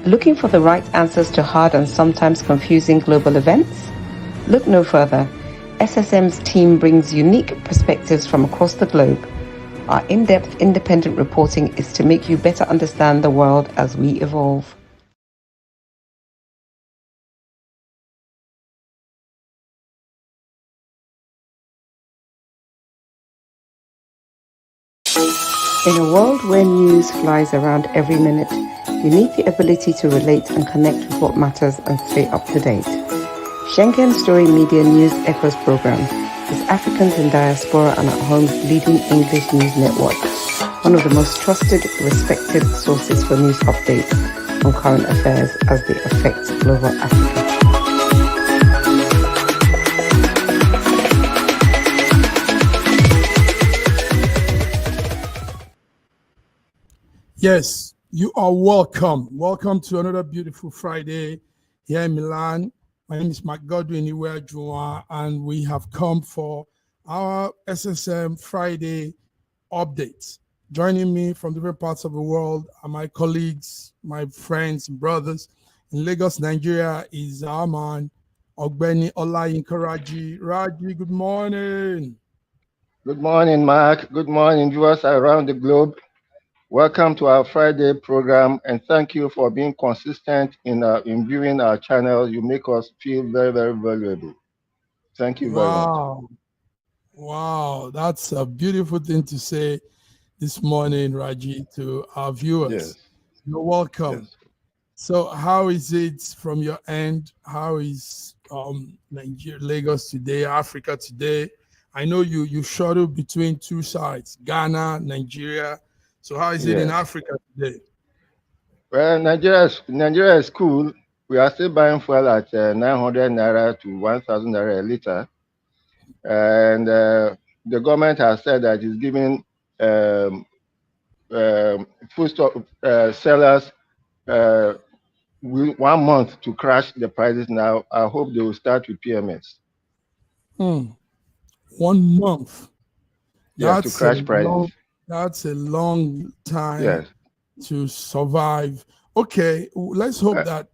Looking for the right answers to hard and sometimes confusing global events? Look no further. SSM's team brings unique perspectives from across the globe. Our in-depth independent reporting is to make you better understand the world as we evolve. In a world where news flies around every minute, you need the ability to relate and connect with what matters and stay up to date. Schengen Story Media News Echoes program is Africans in Diaspora and at Home's leading English news network, one of the most trusted, respected sources for news updates on current affairs as they affect global Africa. Yes, you are welcome. Welcome to another beautiful Friday here in Milan. My name is Mark Godwin Iweajua, and we have come for our SSM Friday updates. Joining me from different parts of the world are my colleagues, my friends, brothers. In Lagos, Nigeria is our man, Ogbeni Olayinka Raji. Raji, good morning. Good morning, Mark. Good morning, viewers around the globe. Welcome to our Friday program, and thank you for being consistent in viewing our channel. You make us feel very, very valuable. Thank you very much. Wow, that's a beautiful thing to say this morning, Raji, to our viewers. Yes. You're welcome. Yes. So how is it from your end? How is Nigeria, Lagos today, Africa today? I know you shuttle between two sides, Ghana, Nigeria. So how is it in Africa today? Well, Nigeria is cool. We are still buying fuel at 900 naira to 1,000 naira a liter. And the government has said that it's giving foodstuff sellers 1 month to crash the prices now. I hope they will start with PMS. 1 month. Yes, to crash prices. That's a long time to survive. Okay, let's hope that.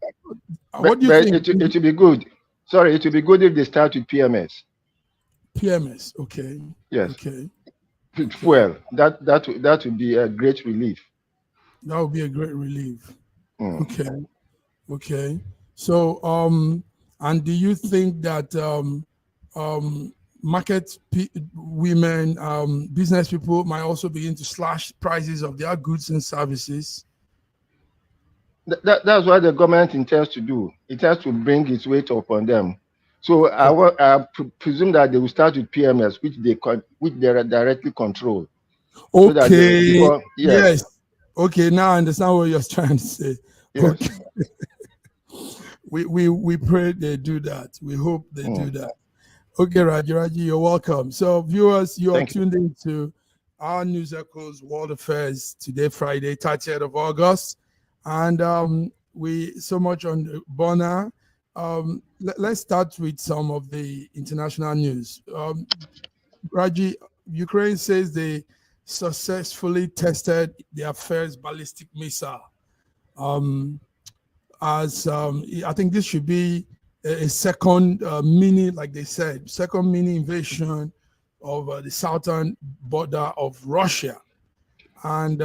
What do you think? It will be good. Sorry, it will be good if they start with PMS. PMS, okay. Yes. Okay. Fuel. That would be a great relief. That would be a great relief. Okay. Okay. So and do you think that market women, business people might also begin to slash prices of their goods and services? That's what the government intends to do. It has to bring its weight upon them. So I presume that they will start with PMS, which they directly control. Okay. So yes. Okay. Now I understand what you're trying to say. Yes. Okay. we pray they do that. We hope they do that. Okay, Raji, you're welcome. So viewers, you are tuned into our News Echoes World Affairs today, Friday, 30th of August. And we so much on Bona. Let's start with some of the international news. Raji, Ukraine says they successfully tested their first ballistic missile. I think this should be a second mini, like they said, second mini invasion of the southern border of Russia. And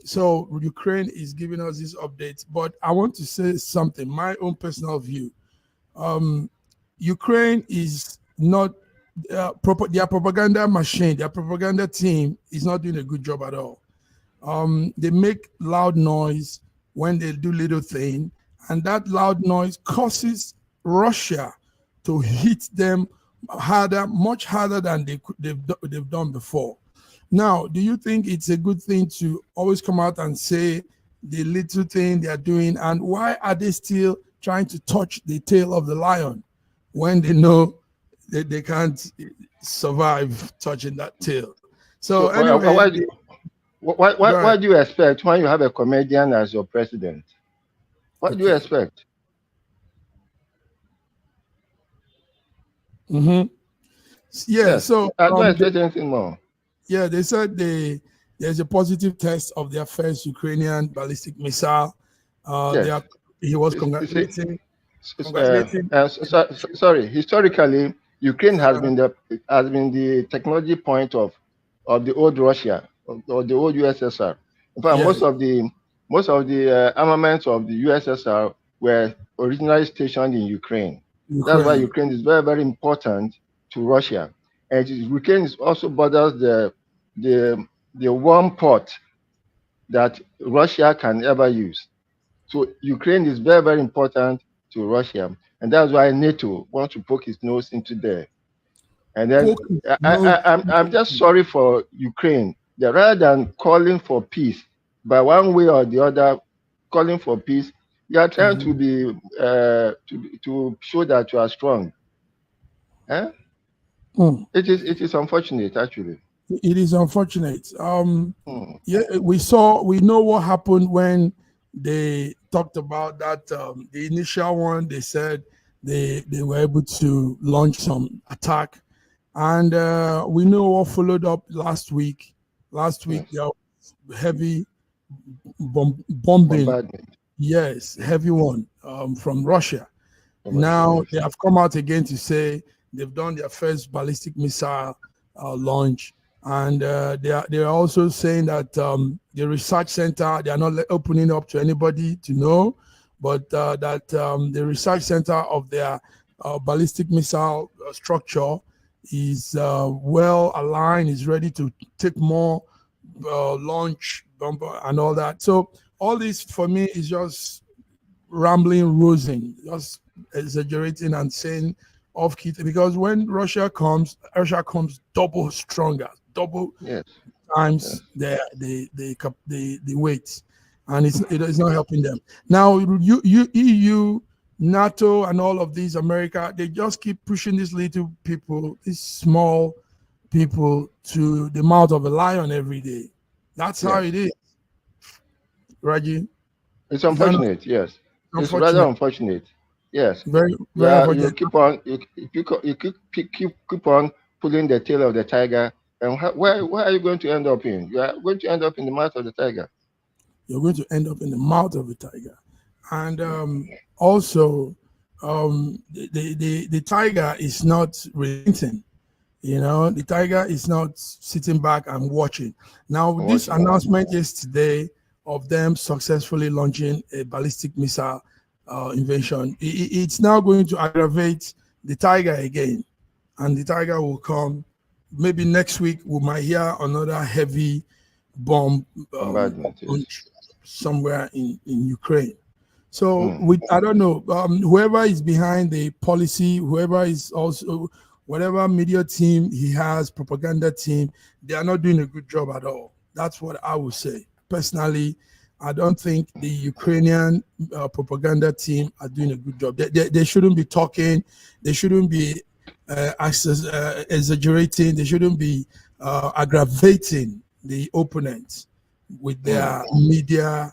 so Ukraine is giving us these updates. But I want to say something, my own personal view. Ukraine is not, their propaganda machine, their propaganda team is not doing a good job at all. They make loud noise when they do little thing, and that loud noise causes Russia to hit them harder, much harder than they've done before. Now, do you think it's a good thing to always come out and say the little thing they are doing, and why are they still trying to touch the tail of the lion when they know that they can't survive touching that tail? So anyway, what do you expect when you have a comedian as your president? What do you expect? Yeah, so I don't expect anything more. Yeah, they said there's a positive test of their first Ukrainian ballistic missile. They are he was congratulating. Sorry, historically, Ukraine has been the technology point of the old Russia or the old USSR. In fact, Yes. most of the armaments of the USSR were originally stationed in Ukraine. That's why Ukraine is very, very important to Russia, and Ukraine is also borders the one port that Russia can ever use. So Ukraine is very, very important to Russia, and that's why NATO wants to poke its nose into there. And then I'm just sorry for Ukraine. That rather than calling for peace, by one way or the other, calling for peace, you are trying to be to show that you are strong. Eh? It is unfortunate, actually. It is unfortunate. Yeah, we know what happened when they talked about that. The initial one, they said they were able to launch some attack, and we know what followed up last week. Last week, there was heavy bombing. Yes, heavy one from Russia. Now they have come out again to say they've done their first ballistic missile launch. And they are also saying that the research center, they are not opening up to anybody to know, but that the research center of their ballistic missile structure is well aligned, is ready to take more launch and all that. So all this for me is just rambling, rosing, just exaggerating and saying off-key, because when Russia comes double stronger, double times the weight, and it's not helping them. Now, EU, NATO, and all of these, America, they just keep pushing these little people, these small people, to the mouth of a lion every day. That's how it is, Raji. It's unfortunate, yes. It's rather unfortunate. Yes. Very unfortunate. You keep on pulling the tail of the tiger, and where are you going to end up in? You are going to end up in the mouth of the tiger. You're going to end up in the mouth of the tiger, and also the tiger is not relenting. The tiger is not sitting back and watching. Now, this announcement yesterday of them successfully launching a ballistic missile invention, it's now going to aggravate the tiger again, and the tiger will come. Maybe next week we might hear another heavy bomb somewhere in Ukraine. So I don't know, whoever is behind the policy, whoever is also, whatever media team he has, propaganda team, they are not doing a good job at all. That's what I would say. Personally, I don't think the Ukrainian propaganda team are doing a good job. They shouldn't be talking. They shouldn't be exaggerating. They shouldn't be aggravating the opponent with their media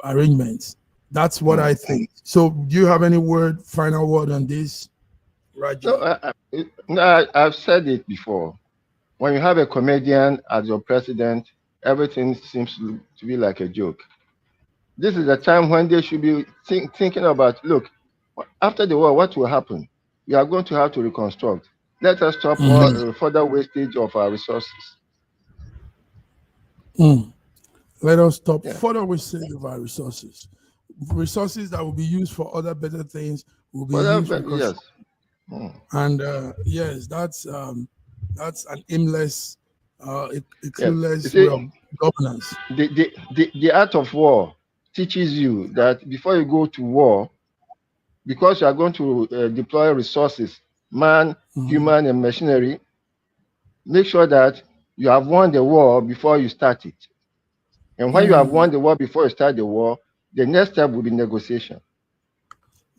arrangements. That's what I think. So do you have any final word on this, Raji? No, I've said it before. When you have a comedian as your president, everything seems to be like a joke. This is the time when they should be thinking about, look, after the war, what will happen? We are going to have to reconstruct. Let us stop further wastage of our resources. Let us stop further wastage of our resources. Resources that will be used for other better things will be used for And yes, that's an aimless, a clueless way of governance. The art of war teaches you that before you go to war, because you are going to deploy resources, man, human, and machinery, make sure that you have won the war before you start it. And when you have won the war before you start the war, the next step will be negotiation.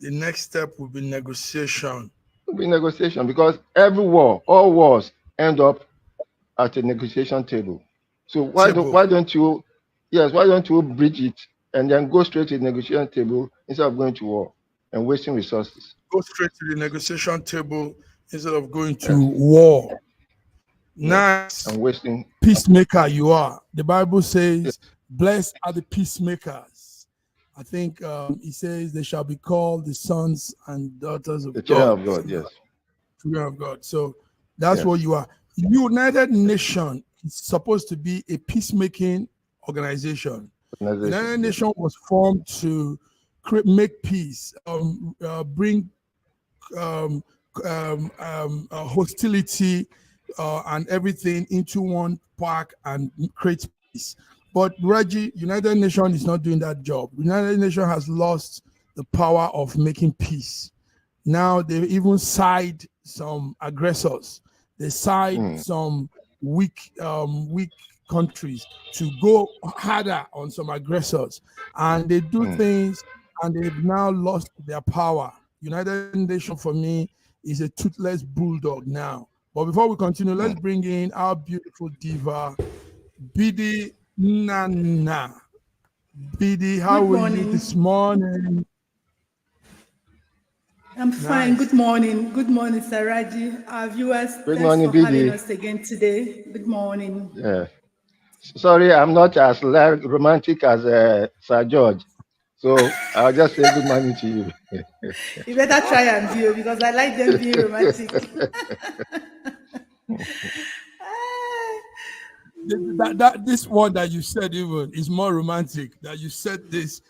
The next step will be negotiation. It will be negotiation, because every war, all wars end up at a negotiation table. So why don't you bridge it and then go straight to the negotiation table instead of going to war and wasting resources? Go straight to the negotiation table instead of going to war. Nice. And wasting. Peacemaker you are. The Bible says Blessed are the peacemakers. I think he says they shall be called the sons and daughters of The children God. of God, yes. Children of God. So that's Yes. what you are. United Nations is supposed to be a peacemaking organization. United Nations was formed to make peace, bring hostility and everything into one park and create peace. But Reggie, United Nations is not doing that job. United Nations has lost the power of making peace. Now they even side some aggressors. They side some weak countries to go harder on some aggressors, and they do things, and they've now lost their power. United Nations for me is a toothless bulldog now. But before we continue, let's bring in our beautiful diva, Bidi Nana. Bidi, how are you this morning? I'm fine. Good morning. Good morning, Saraji. Our viewers, Good thanks morning, for having Bidi. us again today. Good morning. Yeah. Sorry, I'm not as romantic as Sir George. So I'll just say good morning to you. You better try and view because I like them being romantic. This one that you said even is more romantic. That you said this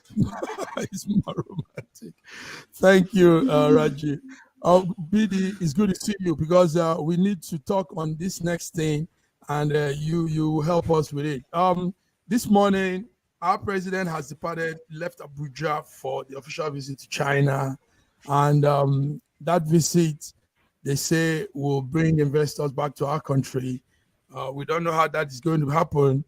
is more romantic. Thank you, Raji. BD, it's good to see you because we need to talk on this next thing, and you help us with it. This morning, our president has departed, left Abuja for the official visit to China, and that visit, they say, will bring investors back to our country. We don't know how that is going to happen.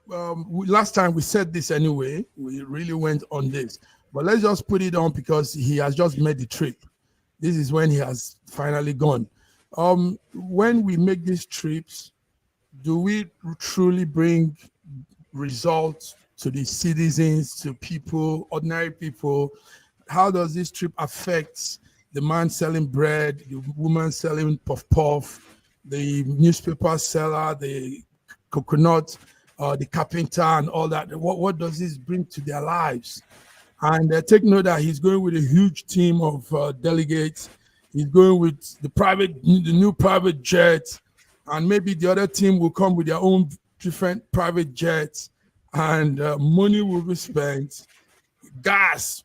Last time we said this anyway. We really went on this. But let's just put it on because he has just made the trip. This is when he has finally gone. When we make these trips, do we truly bring results to the citizens, to people, ordinary people? How does this trip affect the man selling bread, the woman selling puff-puff, the newspaper seller, the coconut, the carpenter, and all that? What does this bring to their lives? And take note that he's going with a huge team of delegates. He's going with the new private jet, and maybe the other team will come with their own different private jets, and money will be spent. Gas,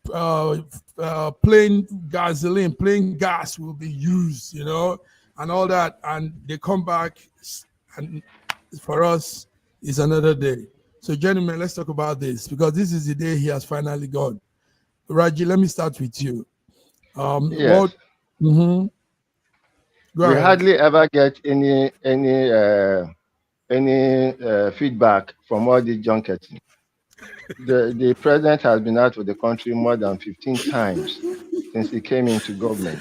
plain gasoline, plain gas will be used, and all that. And they come back, and for us, it's another day. So, gentlemen, let's talk about this because this is the day he has finally gone. Raji, let me start with you. Yes. Go We ahead. hardly ever get any feedback from all these junkets. The president has been out of the country more than 15 times since he came into government.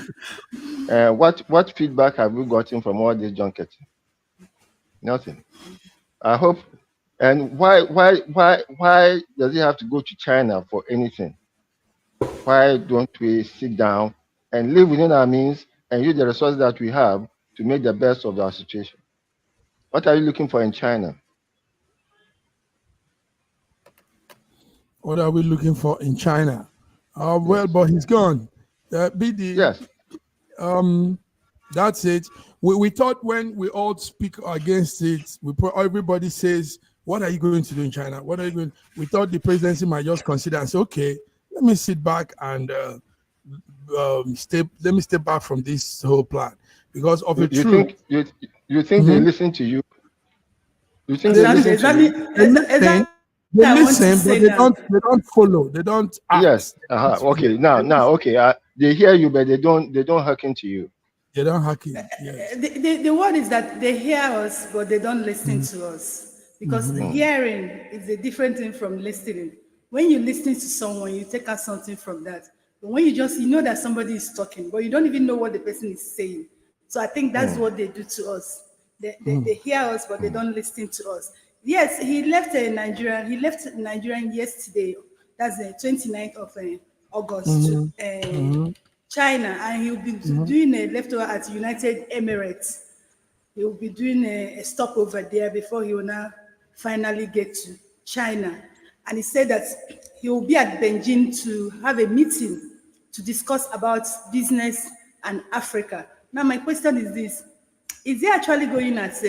What feedback have we gotten from all these junkets? Nothing. I hope. And why does he have to go to China for anything? Why don't we sit down and live within our means and use the resources that we have to make the best of our situation? What are you looking for in China? What are we looking for in China? Well, but he's gone. BD, Yes. That's it. We thought when we all speak against it, everybody says, what are you going to do in China? What are you going? We thought the presidency might just consider and say, okay, let me sit back and let me step back from this whole plan because of the truth. You think they listen to you? You think Exactly, they listen to you? They listen, but they don't follow. They don't act. Yes. Okay. Okay. They hear you, but they don't hearken to you. They don't hearken. Yes. The word is that they hear us, but they don't listen to us. Because hearing is a different thing from listening. When you listen to someone, you take out something from that. But when you know that somebody is talking, but you don't even know what the person is saying. So I think that's what they do to us. They hear us, but they don't listen to us. Yes, he left Nigeria. He left Nigeria yesterday. That's the 29th of August to China, and he'll be doing a leftover at United Emirates. He will be doing a stopover there before he will now finally get to China. And he said that he will be at Beijing to have a meeting to discuss about business and Africa. Now, my question is this: is he actually going as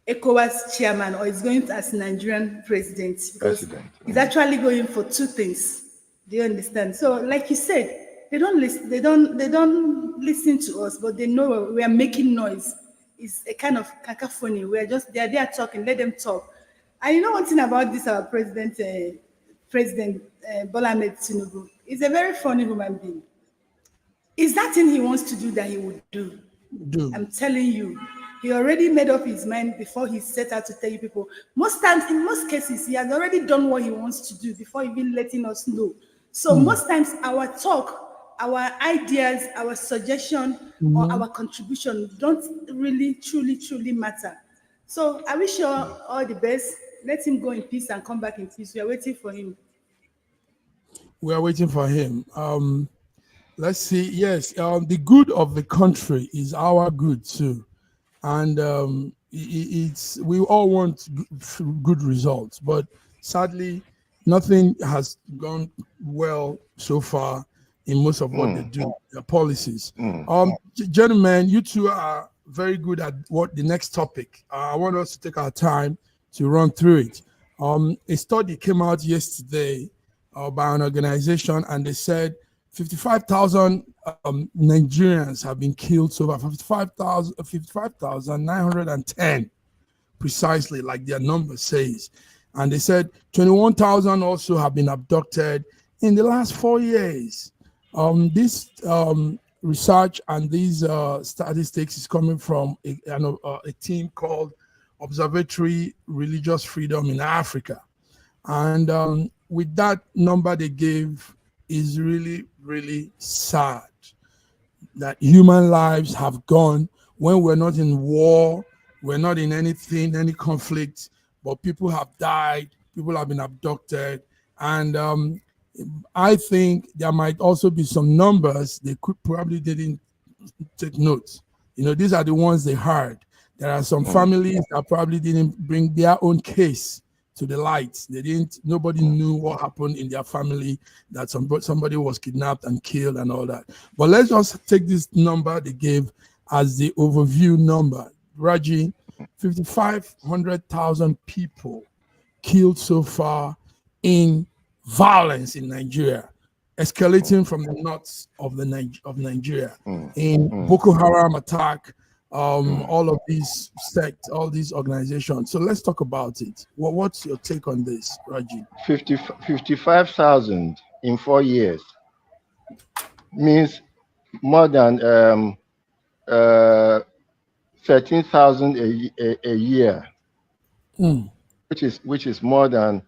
ECOWAS chairman, or is going as Nigerian president? Because he's actually going for two things. Do you understand? So, like you said, they don't listen. They don't listen to us, but they know we are making noise. It's a kind of cacophony. We're just they are talking. Let them talk. And you know one thing about this, our president, Bola Ahmed Tinubu, is a very funny human being. Is that thing he wants to do that he would do? I'm telling you, he already made up his mind before he set out to tell you people. Most times, in most cases, he has already done what he wants to do before even letting us know. So most times, our talk, our ideas, our suggestion, or our contribution don't really, truly matter. So I wish you all the best. Let him go in peace and come back in peace. We are waiting for him. We are waiting for him. Let's see. Yes, the good of the country is our good too, and it's we all want good results, but sadly, nothing has gone well so far in most of what they do, their policies. Gentlemen, you two are very good at what the next topic. I want us to take our time to run through it. A study came out yesterday by an organization, and they said 55,000 Nigerians have been killed so far. 55,910 precisely, like their number says. And they said 21,000 also have been abducted in the last 4 years. This research and these statistics is coming from a team called Observatory Religious Freedom in Africa. And with that number they gave is really, really sad that human lives have gone when we're not in war, we're not in anything, any conflict, but people have died, people have been abducted. And I think there might also be some numbers they could probably didn't take notes. You know, these are the ones they heard. There are some families that probably didn't bring their own case to the light. Nobody knew what happened in their family, that somebody was kidnapped and killed and all that. But let's just take this number they gave as the overview number. Raji, 5,500,000 people killed so far in violence in Nigeria, escalating from the north of Nigeria, in Boko Haram attack, all of these sects, all these organizations. So let's talk about it. What's your take on this, Raji? 55,000 in 4 years means more than 13,000 a year, which is more than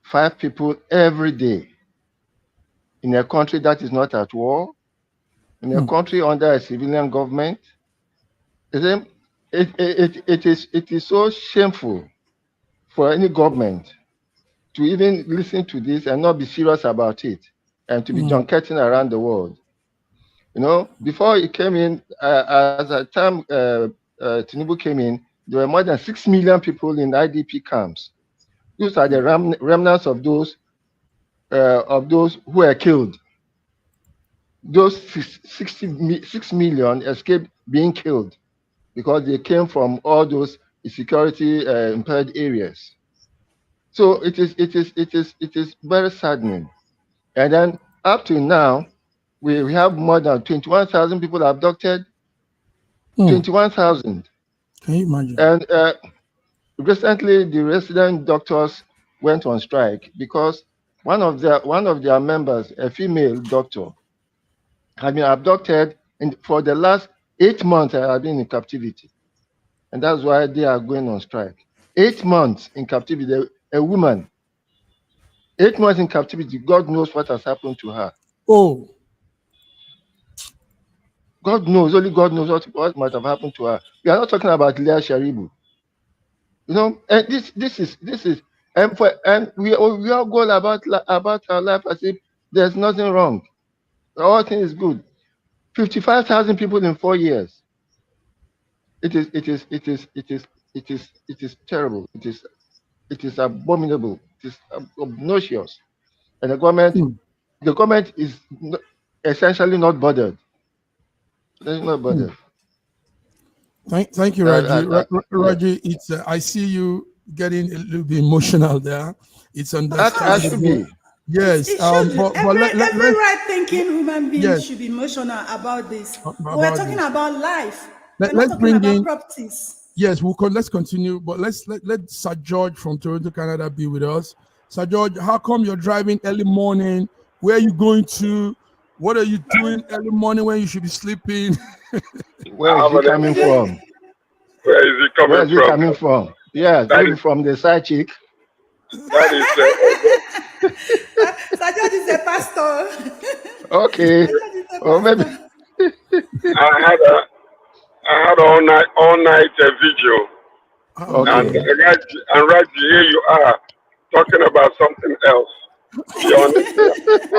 5 people every day in a country that is not at war, in a country under a civilian government. It is so shameful for any government to even listen to this and not be serious about it, and to be junketing around the world. You know, before it came in, as a time Tinubu came in, there were more than 6 million people in IDP camps. Those are the remnants of those who were killed. Those 6 million escaped being killed because they came from all those security impaired areas. So it is very saddening. And then up to now, we have more than 21,000 people abducted. 21,000. Can you imagine? And recently, the resident doctors went on strike because one of their members, a female doctor, had been abducted, and for the last 8 months, had been in captivity, and that's why they are going on strike. 8 months in captivity, a woman. 8 months in captivity. God knows what has happened to her. Oh, God knows. Only God knows what might have happened to her. We are not talking about Leah Sharibu. You know, and this is, and we all go about our life as if there's nothing wrong. All things is good. 55,000 people in 4 years. It is terrible. It is It is abominable. It is obnoxious. And the government is essentially not bothered. They're not bothered. Thank you, Raji. Raji, it's I see you getting a little bit emotional there. It's understandable. Yes, it should. but every right-thinking human being should be emotional about this. We're talking about life. We're not talking about properties. Yes, let's continue, but let Sir George from Toronto, Canada, be with us. Sir George, how come you're driving early morning? Where are you going to? What are you doing early morning when you should be sleeping? Where is he coming from? Where is he coming from? Yeah, maybe from the side chick. That is Sir George is a pastor. Okay. Or maybe I had all night vigil. Okay. And Raji, here you are talking about something else. On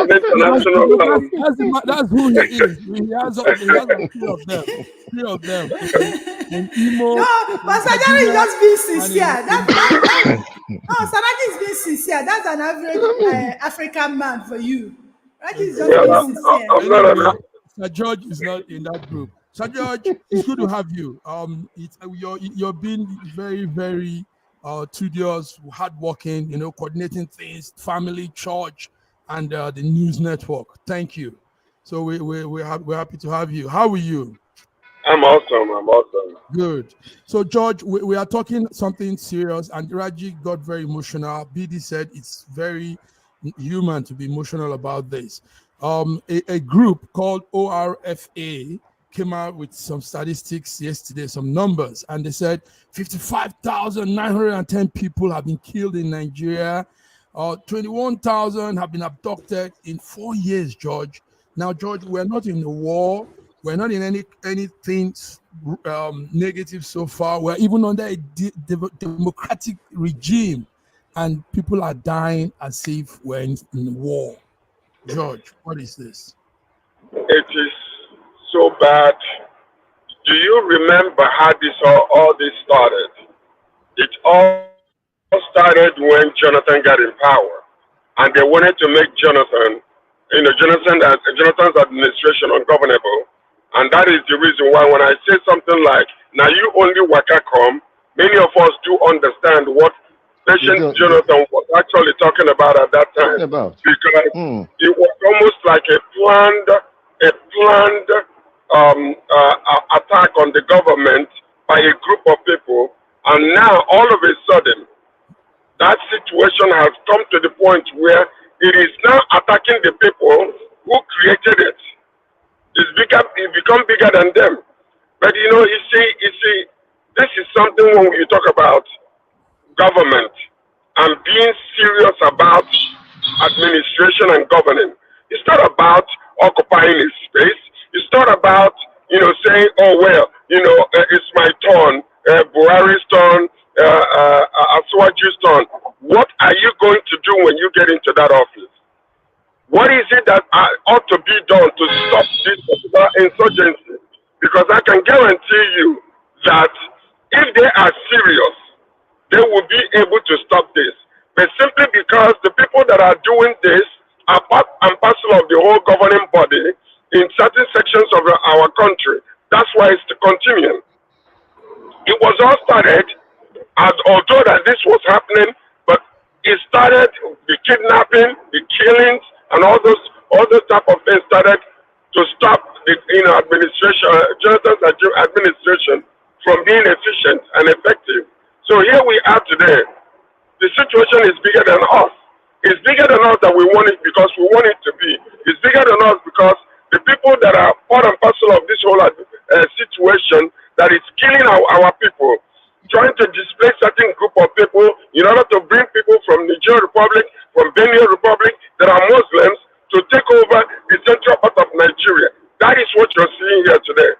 international that's who he is. He has a few of them. No, but Sir is just being sincere. No, Sir is being sincere. That's an average African man for you. Raji is just being sincere. Sir George is not in that group. Sir George, it's good to have you. You're being very, very studious, hardworking, coordinating things, family, church, and the news network. Thank you. So we're happy to have you. How are you? I'm awesome. Good. So George, we are talking something serious, and Raji got very emotional. BD said it's very human to be emotional about this. A group called ORFA came out with some statistics yesterday, some numbers, and they said 55,910 people have been killed in Nigeria. 21,000 have been abducted in 4 years, George. Now, George, we're not in a war. We're not in anything negative so far. We're even under a democratic regime, and people are dying as if we're in war. George, what is this? It is so bad. Do you remember how all this started? It all started when Jonathan got in power, and they wanted to make Jonathan's administration ungovernable. And that is the reason why when I say something like, now you only waka come, many of us do understand what President Jonathan was actually talking about at that time. Because it was almost like a planned attack on the government by a group of people. And now all of a sudden, that situation has come to the point where it is now attacking the people who created it. It become bigger than them. But you see, this is something when you talk about government and being serious about administration and governing. It's not about occupying a space. It's not about, saying, oh, well, it's my turn, Buhari's turn, Asuwaju's turn. What are you going to do when you get into that office? What is it that ought to be done to stop this particular insurgency? Because I can guarantee you that if they are serious, they will be able to stop this. But simply because the people that are doing this are part and parcel of the whole governing body in certain sections of our country, that's why it's continuing. It was all started, although that this was happening, but it started, the kidnapping, the killings, and all those type of things started to stop the Jonathan's administration from being efficient and effective. So here we are today. The situation is bigger than us. It's bigger than us that we want it because we want it to be. It's bigger than us because the people that are part and parcel of this whole situation that is killing our people, trying to displace certain group of people in order to bring people from Niger Republic, from Benin Republic that are Muslims to take over the central part of Nigeria. That is what you're seeing here today.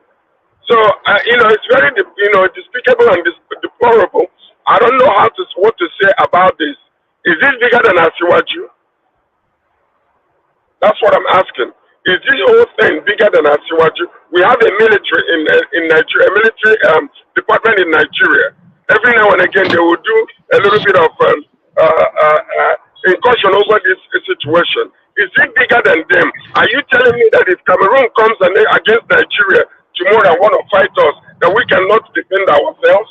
So, it's very, despicable and deplorable. I don't know what to say about this. Is this bigger than Asiwaju? That's what I'm asking. Is this whole thing bigger than Asiwaju? We have a military in Nigeria, a military department in Nigeria. Every now and again, they will do a little bit of incursion over this situation. Is it bigger than them? Are you telling me that if Cameroon comes against Nigeria tomorrow and want to fight us, that we cannot defend ourselves?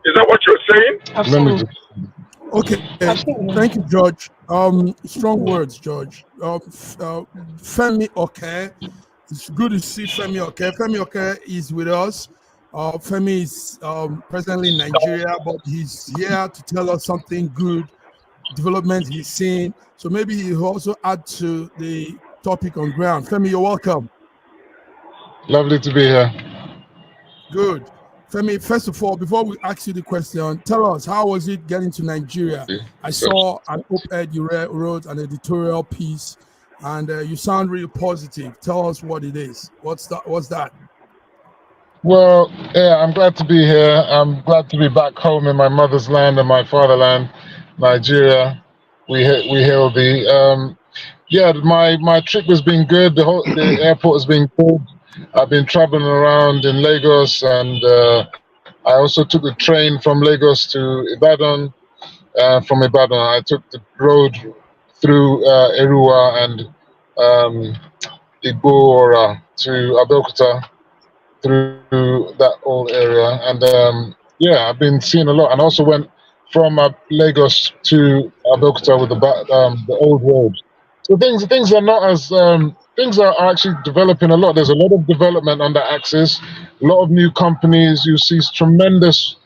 Is that what you're saying? Absolutely. Okay, thank you, George. Strong words, George. Femi Oke, it's good to see Femi Oke. Femi Oke is with us. Femi is presently in Nigeria, but he's here to tell us something good, development he's seeing. So maybe he'll also add to the topic on ground. Femi, you're welcome. Lovely to be here. Good. Femi, first of all, before we ask you the question, tell us, how was it getting to Nigeria? I saw an op-ed you wrote, an editorial piece, and you sound really positive. Tell us what it is. What's that? Well, yeah, I'm glad to be here. I'm glad to be back home in my mother's land and my fatherland, Nigeria. We hail thee. Yeah, my trip has been good. The airport has been good. I've been traveling around in Lagos, and I also took the train from Lagos to Ibadan. From Ibadan, I took the road through Erua and Igbora to Abeokuta, through that whole area. And yeah, I've been seeing a lot. And also went from Lagos to Abeokuta with the old road. So things are not as things are actually developing a lot. There's a lot of development on that axis. A lot of new companies. You see tremendous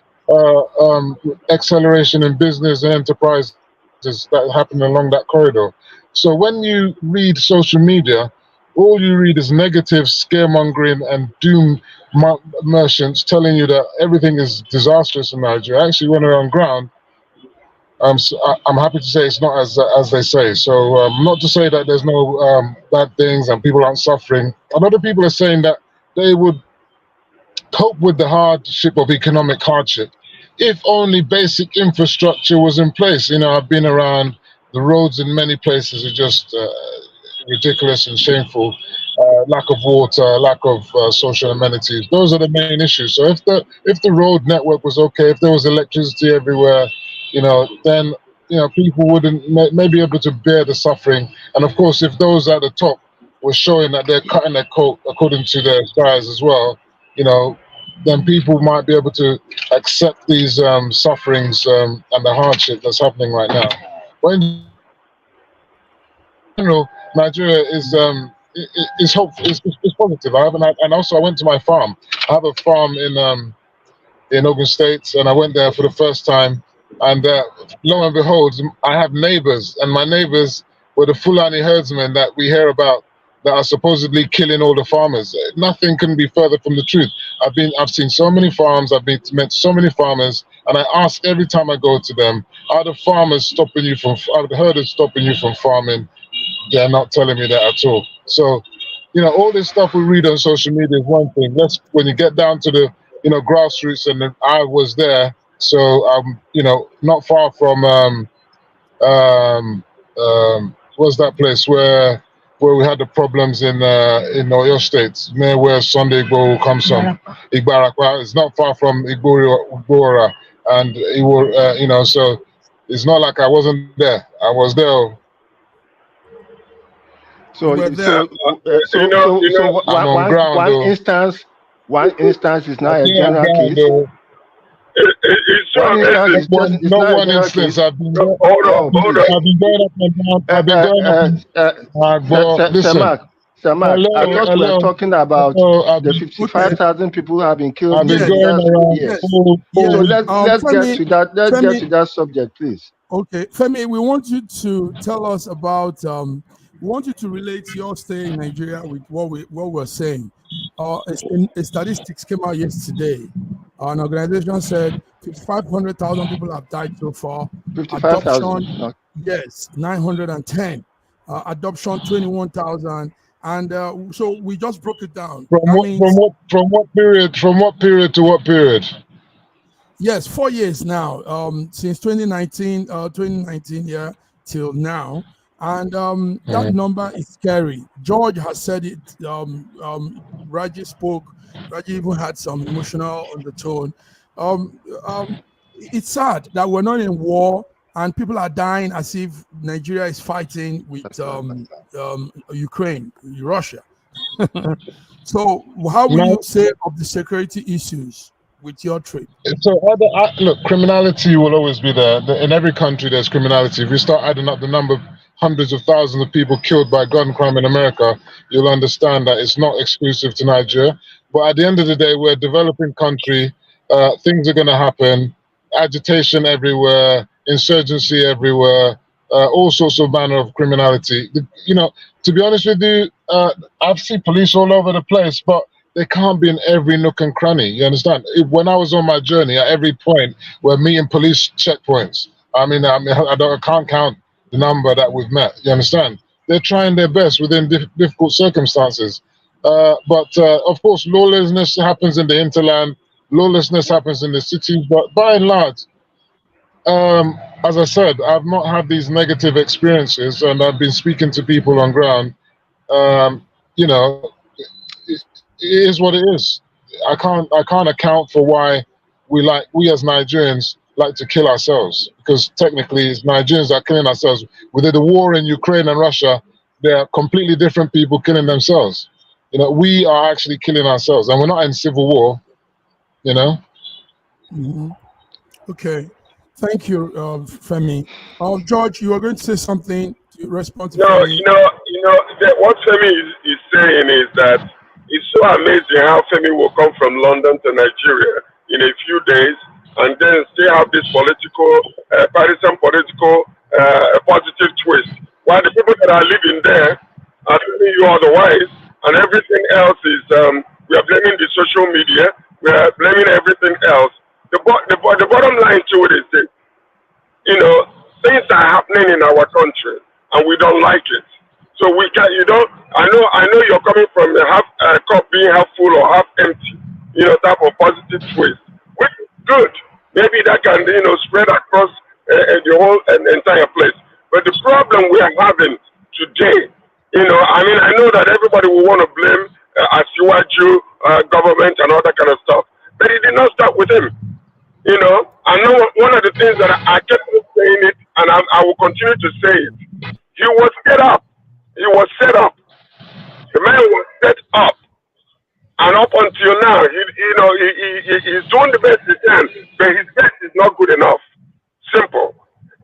acceleration in business and enterprises that happen along that corridor. So when you read social media, all you read is negative scaremongering and doom merchants telling you that everything is disastrous in Nigeria. Actually, when we're on ground, I'm happy to say it's not as they say. So not to say that there's no bad things and people aren't suffering. A lot of people are saying that they would cope with the hardship of economic hardship if only basic infrastructure was in place. You know, I've been around. The roads in many places are just ridiculous and shameful. Lack of water, lack of social amenities. Those are the main issues. So if the road network was okay, if there was electricity everywhere, you know, then people wouldn't may be able to bear the suffering. And of course, if those at the top were showing that they're cutting their coat according to their size as well, then people might be able to accept these sufferings and the hardship that's happening right now. But in general, Nigeria is hopeful. It's positive. And also I went to my farm. I have a farm in Ogun State, and I went there for the first time. And lo and behold, I have neighbors, and my neighbors were the Fulani herdsmen that we hear about that are supposedly killing all the farmers. Nothing can be further from the truth. I've seen so many farms. I've met so many farmers, and I ask every time I go to them, are the herders stopping you from farming? They're not telling me that at all. So, all this stuff we read on social media is one thing. When you get down to the, grassroots, and I was there. So I'm, not far from what's that place where we had the problems in Oyo State, near where Sunday Igbo comes from, Igbarakwa. It's not far from Igbora, and it will, so it's not like I wasn't there. I was there. One instance is not a general case. One instance. I've been going up and down. Listen. Samak, I thought we were talking about the 55,000 people who have been killed in the last 2 years. So let's get to that. Let's get to that subject, please. Okay, Femi, we want you to tell us about. We want you to relate your stay in Nigeria with what we're saying. Statistics came out yesterday. An organization said 500,000 people have died so far. 55,000. Yes, 910. Adoption 21,000. And so we just broke it down. From what period to what period? Yes, 4 years now. Since 2019, till now. And that number is scary. George has said it. Raji spoke. Raji even had some emotional undertone. it's sad that we're not in war and people are dying as if Nigeria is fighting with Ukraine, Russia. So how will you say of the security issues with your trip? So look, criminality will always be there. In every country, there's criminality. If you start adding up the number of hundreds of thousands of people killed by gun crime in America, you'll understand that it's not exclusive to Nigeria. But at the end of the day, we're a developing country. Things are going to happen. Agitation everywhere, insurgency everywhere, all sorts of manner of criminality. You know, to be honest with you, I've seen police all over the place, but they can't be in every nook and cranny. You understand? When I was on my journey, at every point, we're meeting police checkpoints. I can't count the number that we've met. You understand? They're trying their best within difficult circumstances. But of course, lawlessness happens in the hinterland. Lawlessness happens in the cities. But by and large, as I said, I've not had these negative experiences, and I've been speaking to people on ground. You know, it is what it is. I can't account for why we as Nigerians like to kill ourselves, because technically it's Nigerians that are killing ourselves. With the war in Ukraine and Russia, they are completely different people killing themselves. You know, we are actually killing ourselves, and we're not in civil war. You know. Mm-hmm. Okay, thank you, Femi. George, you were going to say something to respond to Femi. What Femi is saying is that it's so amazing how Femi will come from London to Nigeria in a few days and then still have this partisan political positive twist, while the people that are living there are telling you otherwise, and everything else is we are blaming the social media, we are blaming everything else. The bottom line to it is this: things are happening in our country, and we don't like it. So we can, I know you're coming from a cup being half full or half empty, type of positive twist, which is good. Maybe that can, spread across the whole entire place. But the problem we are having today, I know that everybody will want to blame Asiwaju, government and all that kind of stuff, but it did not start with him. I know one of the things that I kept saying it, and I will continue to say it. He was set up. He was set up. The man was set up, and up until now, he's doing the best he can, but his best is not good enough. Simple,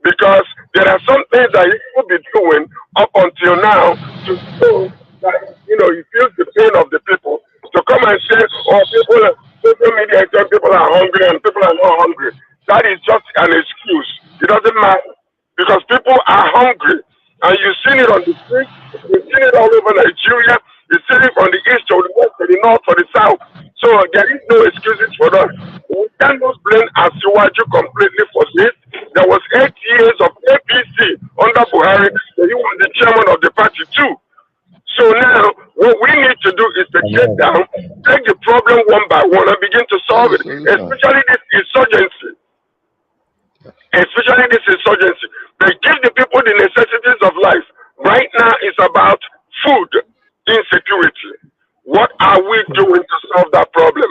because there are some things that he could be doing up until now to show that he feels the pain of the people. To come and say, "Oh, social media say people are hungry and people are not hungry," that is just an excuse. It doesn't matter, because people are hungry. And you've seen it on the street, you've seen it all over Nigeria, you've seen it from the east to the west to the north to the south. So there is no excuses for that. We cannot blame Asiwaju completely for this. There was 8 years of APC under Buhari, so he was the chairman of the party too. So now, what we need to do is to get down, take the problem one by one and begin to solve it, especially this insurgency. They give the people the necessities of life. Right now, it's about food insecurity. What are we doing to solve that problem?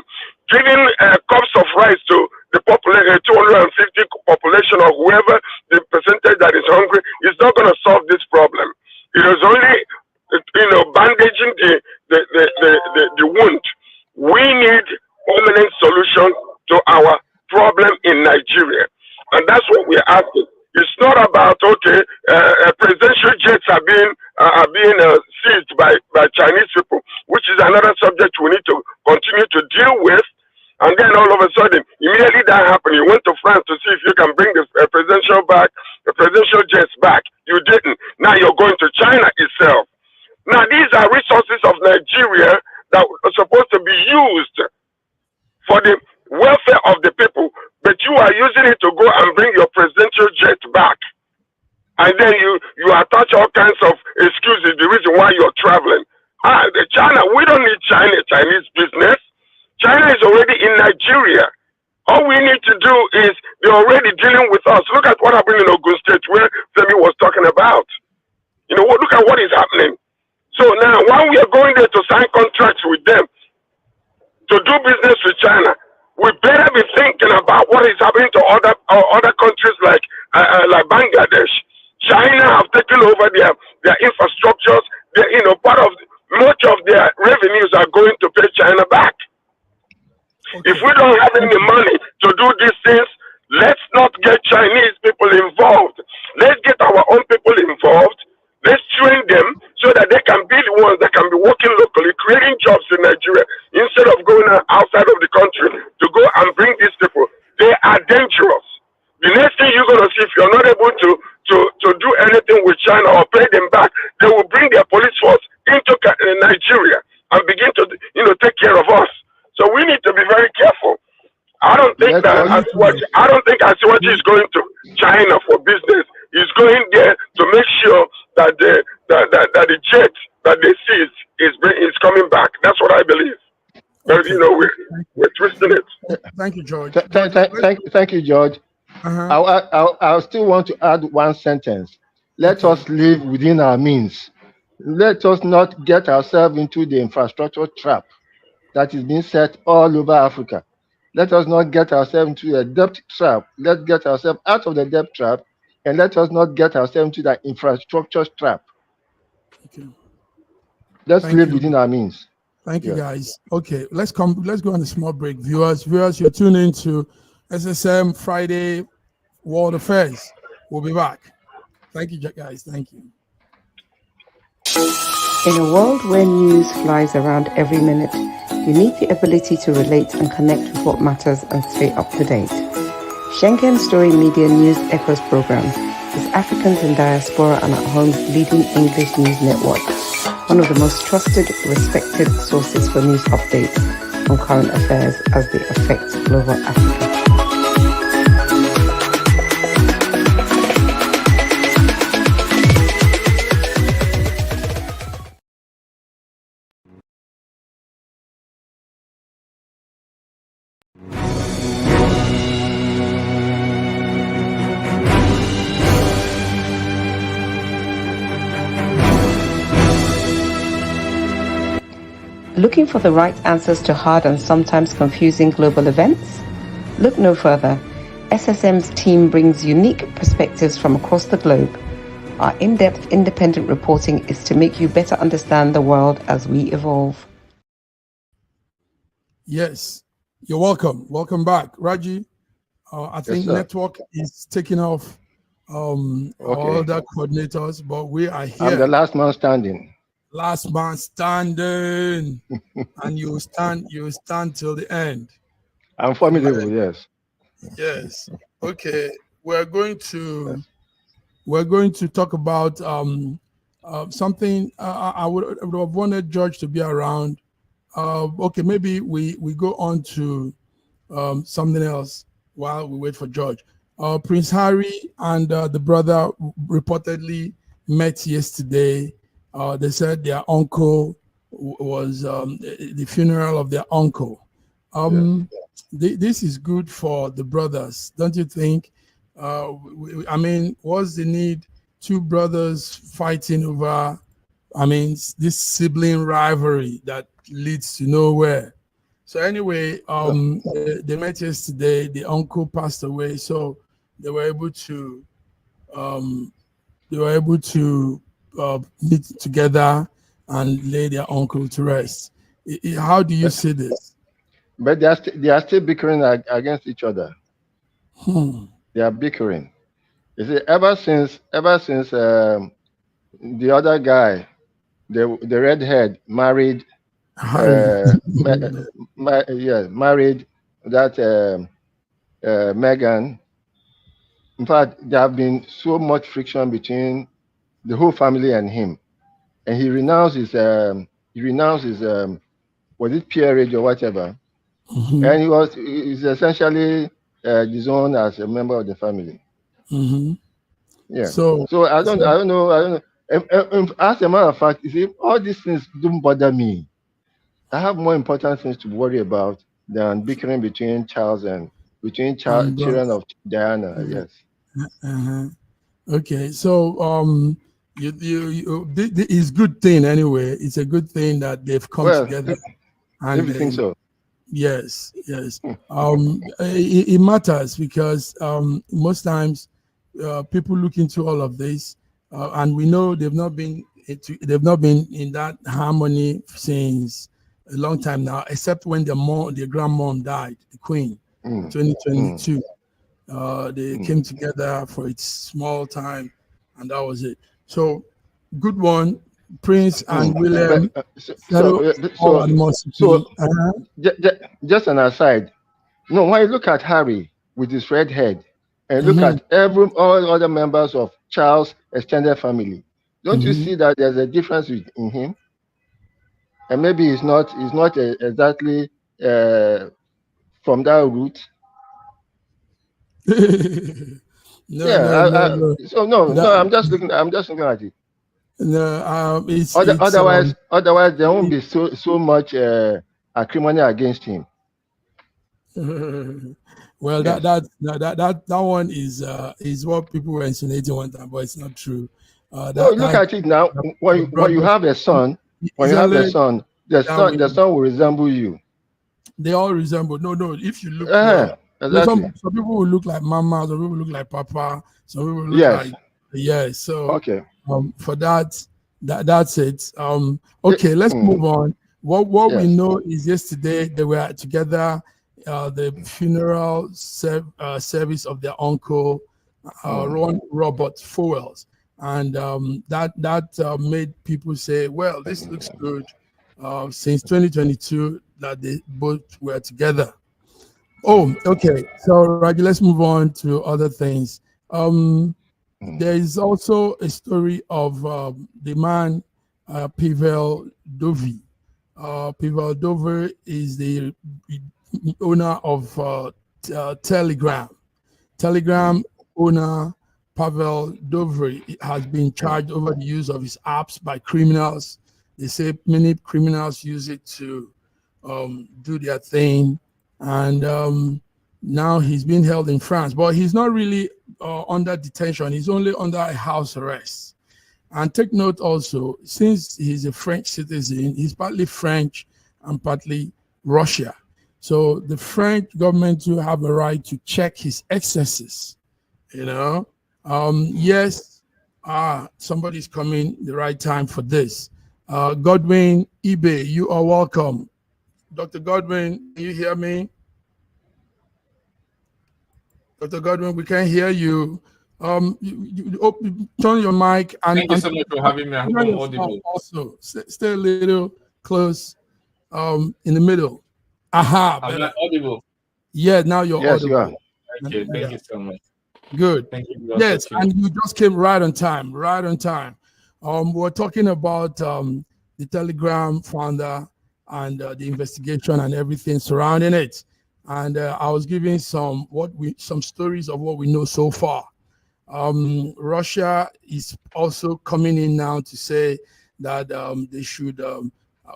Giving cups of rice to the 250 population or whoever the percentage that is hungry is not going to solve this problem. It is only, bandaging the wound. We need permanent solution to our problem in Nigeria. And that's what we're asking. It's not about, presidential jets are being seized by Chinese people, which is another subject we need to continue to deal with. And then all of a sudden, immediately that happened, you went to France to see if you can bring the presidential jets back. You didn't. Now you're going to China itself. Now these are resources of Nigeria that are supposed to be used for the welfare of the people, but you are using it to go and bring your presidential jet back. And then you attach all kinds of excuses, the reason why you're traveling. China, we don't need Chinese business. China is already in Nigeria. All we need to do is they're already dealing with us. Look at what happened in Ogun State, where Femi was talking about. Look at what is happening. So now, while we are going there to sign contracts with them, to do business with China, we better be thinking about what is happening to other countries like Bangladesh. China have taken over their infrastructures. Part of much of their revenues are going to pay China back. Okay. If we don't have any money to do these things, let's not get Chinese people involved. Let's get our own people involved. Let's train them so that they can be the ones that can be working locally, creating jobs in Nigeria, instead of going outside of the country to go and bring these people. They are dangerous. The next thing you're going to see, if you're not able to do anything with China or pay them back, they will bring their police force into Nigeria and begin to take care of us. So we need to be very careful. I don't think Asiwaji is going to China for business. He's going there to make sure that the jet that they seized is coming back. That's what I believe. But we're twisting it. Thank you, George. Thank you, George. I still want to add one sentence. Let us live within our means. Let us not get ourselves into the infrastructure trap that is being set all over Africa. Let us not get ourselves into a debt trap. Let's get ourselves out of the debt trap, and let us not get ourselves into that infrastructure trap. Okay. Let's live within our means. Thank you, guys. Okay, let's go on a small break. Viewers, you're tuning to SSM Friday World Affairs. We'll be back. Thank you, guys. Thank you. In a world where news flies around every minute, you need the ability to relate and connect with what matters and stay up to date. Schengen Story Media News Echoes program is Africans in Diaspora and at Home's leading English news network, one of the most trusted, respected sources for news updates on current affairs as they affect global Africa. Looking for the right answers to hard and sometimes confusing global events? Look no further. SSM's team brings unique perspectives from across the globe. Our in-depth independent reporting is to make you better understand the world as we evolve. Yes, you're welcome. Welcome back. Raji, I think network is taking off all the coordinators, but we are here. I'm the last man standing. Last man standing. And you stand till the end. I'm formidable, yes. Yes. Okay. We're going to talk about something I would have wanted George to be around. Okay, maybe we go on to something else while we wait for George. Prince Harry and the brother reportedly met yesterday. They said their uncle was the funeral of their uncle. This is good for the brothers, don't you think? I mean, what's the need? Two brothers fighting over, this sibling rivalry that leads to nowhere. So anyway, they met yesterday. The uncle passed away, so they were able to meet together and lay their uncle to rest. How do you see this? But they are still bickering against each other. They are bickering. You see, ever since the other guy, the redhead, married married that Megan. In fact, there have been so much friction between the whole family and him, and he renounced his was it peerage or whatever, and he's essentially disowned as a member of the family. Yeah. So I don't know. As a matter of fact, you see, all these things don't bother me. I have more important things to worry about than bickering between children of Diana. Yes. Okay, so it's good thing anyway. It's a good thing that they've come together. And you think so? Yes, yes. It matters because most times people look into all of this, and we know they've not been in that harmony since a long time now, except when their grandmom died, the Queen, in 2022. They came together for its small time, and that was it. So, good one, Prince and William. Just an aside. No, when you look at Harry with his red head, and look at all other members of Charles' extended family, don't you see that there's a difference in him? And maybe he's not exactly from that route. No. So no, I'm just looking at it. No, otherwise there won't be so much acrimony against him. Well, yes. that one is what people were insinuating one time, but it's not true. Look at it now. When you have a son, the son will resemble you. They all resemble. No. If you look, exactly. Some people will look like Mama. Some people look like Papa. Some people look like So okay. For that's it. Okay, let's move on. What we know is yesterday they were together. The funeral service of their uncle, Robert Fowles, and that made people say, "Well, this looks good." Since 2022, that they both were together. Oh, okay. So, Raji, let's move on to other things. There is also a story of the man Pavel Dovy. Pavel Dovy is the owner of Telegram. Telegram owner Pavel Dovy has been charged over the use of his apps by criminals. They say many criminals use it to do their thing, and now he's being held in France. But he's not really under detention. He's only under a house arrest. And take note also, since he's a French citizen, he's partly French and partly Russia. So the French government will have a right to check his excesses, Yes, somebody's coming the right time for this. Godwin Ibe, you are welcome. Dr. Godwin, can you hear me? Dr. Godwin, we can't hear you. Turn your mic. Thank you so much for having me. I hope I'm audible. Also, stay a little close in the middle. Aha. I'm not audible. Yeah, now you're audible. You are. Thank you so much. Good. Thank you. Yes, and you just came right on time. We're talking about the Telegram founder and the investigation and everything surrounding it. And I was giving some stories of what we know so far. Russia is also coming in now to say that they should.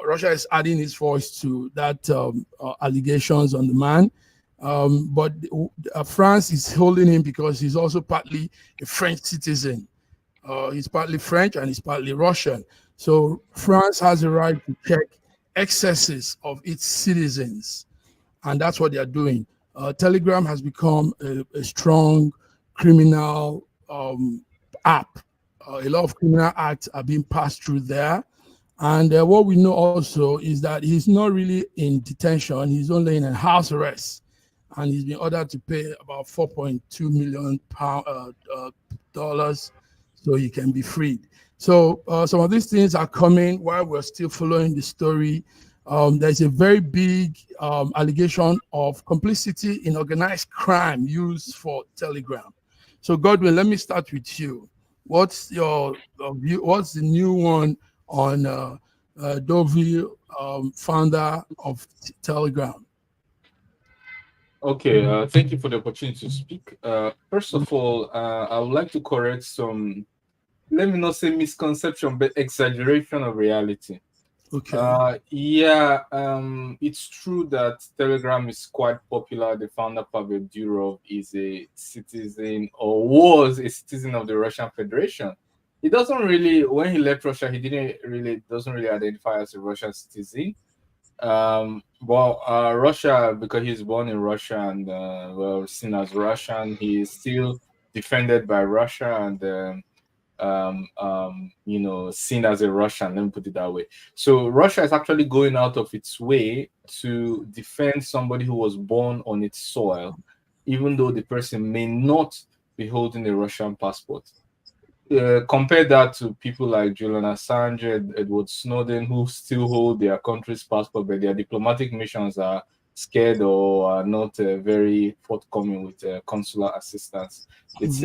Russia is adding its voice to that allegations on the man. But France is holding him because he's also partly a French citizen. He's partly French and he's partly Russian. So France has a right to check excesses of its citizens. And that's what they're doing. Telegram has become a strong criminal app. A lot of criminal acts are being passed through there. And what we know also is that he's not really in detention. He's only in a house arrest. And he's been ordered to pay about $4.2 million dollars so he can be freed. So some of these things are coming while we're still following the story. There's a very big allegation of complicity in organized crime used for Telegram. So Godwin, let me start with you. What's your view? What's the new one on Dovy, founder of Telegram? Okay, thank you for the opportunity to speak. First of all, I would like to correct some, let me not say misconception, but exaggeration of reality. Okay. It's true that Telegram is quite popular. The founder, Pavel Durov, is a citizen or was a citizen of the Russian Federation. He doesn't really, when he left Russia, doesn't really identify as a Russian citizen. Russia, because he's born in Russia and seen as Russian, he is still defended by Russia and seen as a Russian. Let me put it that way. So Russia is actually going out of its way to defend somebody who was born on its soil, even though the person may not be holding a Russian passport. Compare that to people like Julian Assange, Edward Snowden, who still hold their country's passport, but their diplomatic missions are scared or are not very forthcoming with consular assistance. It's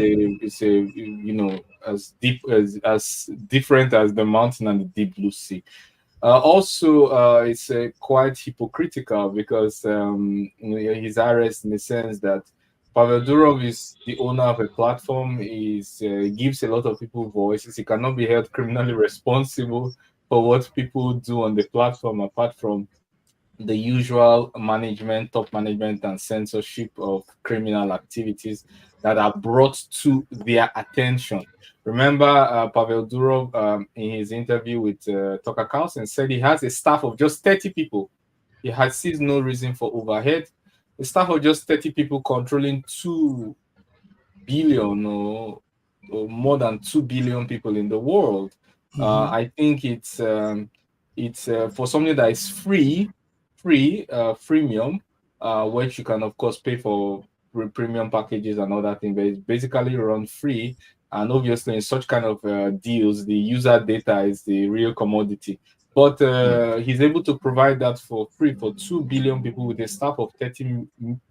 as deep as different as the mountain and the deep blue sea. Also, it's quite hypocritical because his arrest, in the sense that Pavel Durov is the owner of a platform. He gives a lot of people voices. He cannot be held criminally responsible for what people do on the platform, apart from the usual management, top management, and censorship of criminal activities that are brought to their attention. Remember, Pavel Durov, in his interview with Tucker Carlson, said he has a staff of just 30 people. He sees no reason for overhead. A staff of just 30 people controlling 2 billion or more than 2 billion people in the world. I think it's for something that is freemium, which you can of course pay for premium packages and all that thing, but it's basically run free. And obviously, in such kind of deals, the user data is the real commodity. But he's able to provide that for free for 2 billion people with a staff of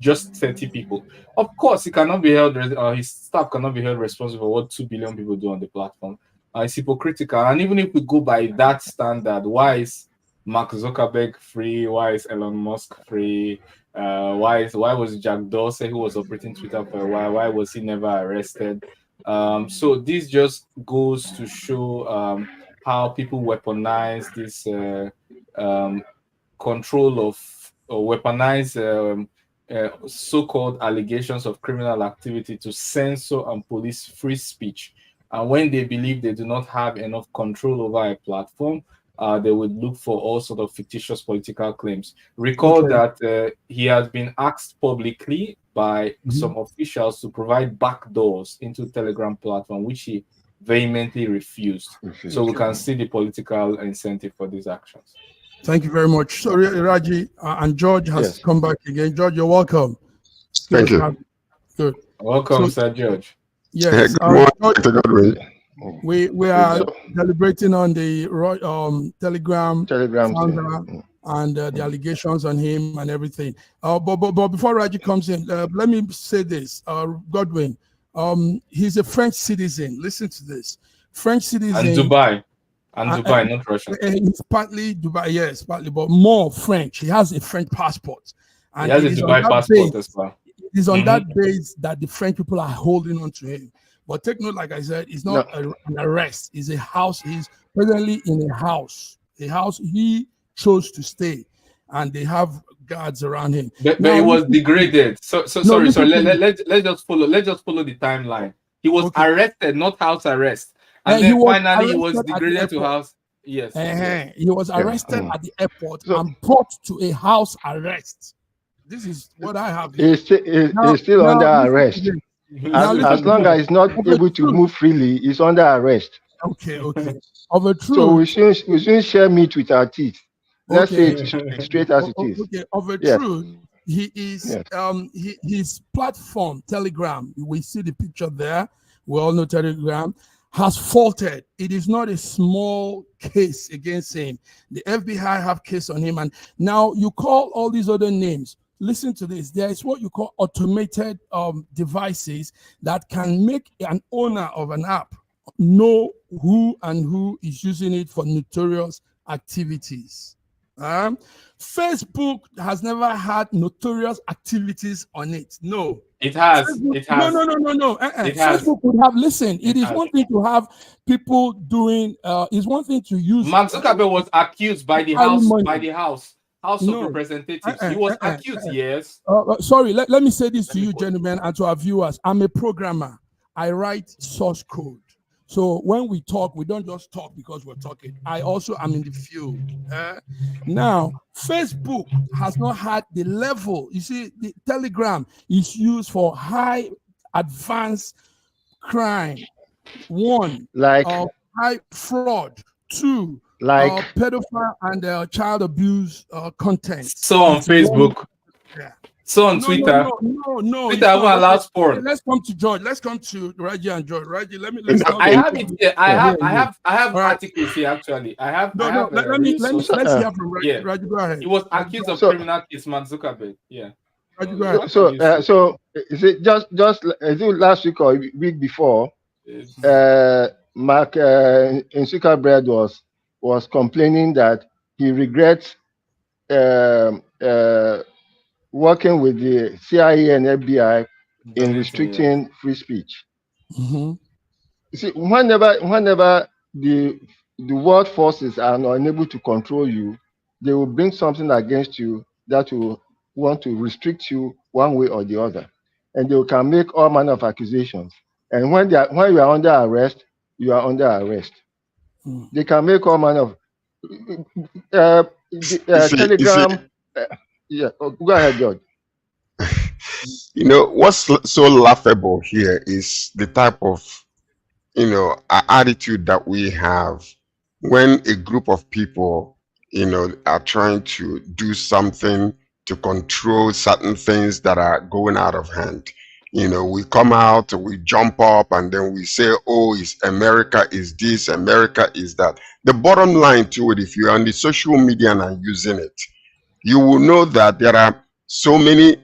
just 30 people. Of course, he cannot be held. His staff cannot be held responsible for what 2 billion people do on the platform. It's hypocritical. And even if we go by that standard, why is Mark Zuckerberg free? Why is Elon Musk free? Why was Jack Dorsey, who was operating Twitter for a while, why was he never arrested? So this just goes to show how people weaponize this control of, or weaponize so-called allegations of criminal activity to censor and police free speech. And when they believe they do not have enough control over a platform, they would look for all sort of fictitious political claims. Recall that he has been asked publicly by some officials to provide backdoors into Telegram platform, which he vehemently refused. So we can see the political incentive for these actions. Thank you very much. So Raji and George has come back again. George, you're welcome. Thank you. Good. Welcome, Sir George. Yes. George, we are deliberating on the Telegram founder and the allegations on him and everything. But before Raji comes in, let me say this. Godwin, he's a French citizen. Listen to this. French citizen. And Dubai. And Dubai, not Russia. He's partly Dubai, yes, partly, but more French. He has a French passport. And he has a Dubai passport as well. It is on that base that the French people are holding on to him. But take note, like I said, it's not an arrest. It's a house. He's presently in a house he chose to stay, and they have guards around him. But it was degraded. Let's just follow the timeline. He was arrested, not house arrest, and then finally he was degraded to house. Yes. He was arrested at the airport and brought to a house arrest. This is what I have. He's still under arrest. As long as he's not able to move freely, he's under arrest. Okay. Of a truth. So we shouldn't share meat with our teeth. Let's say it straight as it is. Okay. Of a truth, he is his platform, Telegram, we see the picture there. We all know Telegram has faltered. It is not a small case against him. The FBI have case on him, and now you call all these other names. Listen to this. There is what you call automated devices that can make an owner of an app know who is using it for notorious activities. Facebook has never had notorious activities on it. No. It has. Facebook, it has. No. Facebook would have listened. It is one thing to have people doing. It's one thing to use. Mark Zuckerberg was accused by the House of Representatives. He was accused. Yes. Sorry. Let me say this to you, gentlemen, and to our viewers. I'm a programmer. I write source code. So when we talk, we don't just talk because we're talking. I also am in the field. Now, Facebook has not had the level. You see, the Telegram is used for high advanced crime. One, Like high fraud. Two, like pedophile and child abuse content. So on Facebook. Yeah. So on Twitter. No. Twitter won't allow sport. Let's come to George. Let's come to Raji and George. Raji, let's I have it here. I have All right. articles here actually. Let let's hear from Raji. Yeah. Raji, go ahead. He was accused of criminal case, Mark Zuckerberg. Yeah. Raji, go ahead. So is it just is it last week or week before? Mark Zuckerberg was complaining that he regrets working with the CIA and FBI in restricting free speech. Mm-hmm. You see, whenever the world forces are unable to control you, they will bring something against you that will want to restrict you one way or the other, and they can make all manner of accusations. And when you are under arrest, you are under arrest. They can make all manner of Telegram. Yeah, go ahead, George. You know, what's so laughable here is the type of, attitude that we have when a group of people, are trying to do something to control certain things that are going out of hand. We come out, we jump up, and then we say, oh, America is this, America is that. The bottom line to it, if you're on the social media and are using it, you will know that there are so many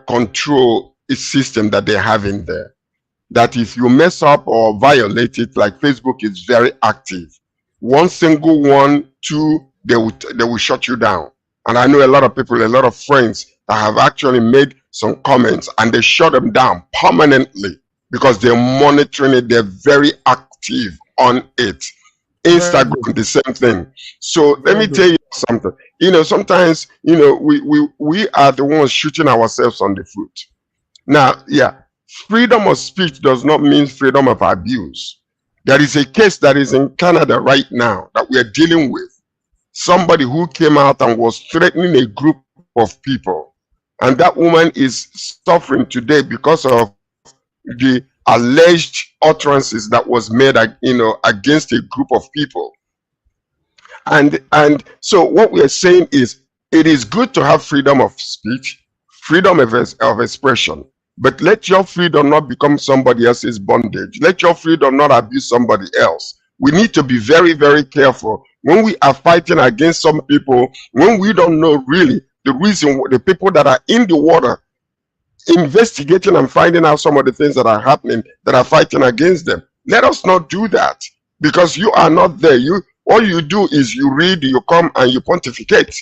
control system that they have in there, that if you mess up or violate it, like Facebook is very active. One single one, two, they will shut you down. And I know a lot of people, a lot of friends that have actually made some comments and they shut them down permanently because they're monitoring it. They're very active on it. Instagram, the same thing. So let me tell you something. Sometimes, we are the ones shooting ourselves on the foot. Now, yeah, freedom of speech does not mean freedom of abuse. There is a case that is in Canada right now that we are dealing with. Somebody who came out and was threatening a group of people. And that woman is suffering today because of the alleged utterances that was made, against a group of people. And so what we are saying is, it is good to have freedom of speech, freedom of expression, but let your freedom not become somebody else's bondage. Let your freedom not abuse somebody else. We need to be very, very careful when we are fighting against some people, when we don't know really the reason, the people that are in the water investigating and finding out some of the things that are happening that are fighting against them. Let us not do that, because you are not there. All you do is you read, you come and you pontificate.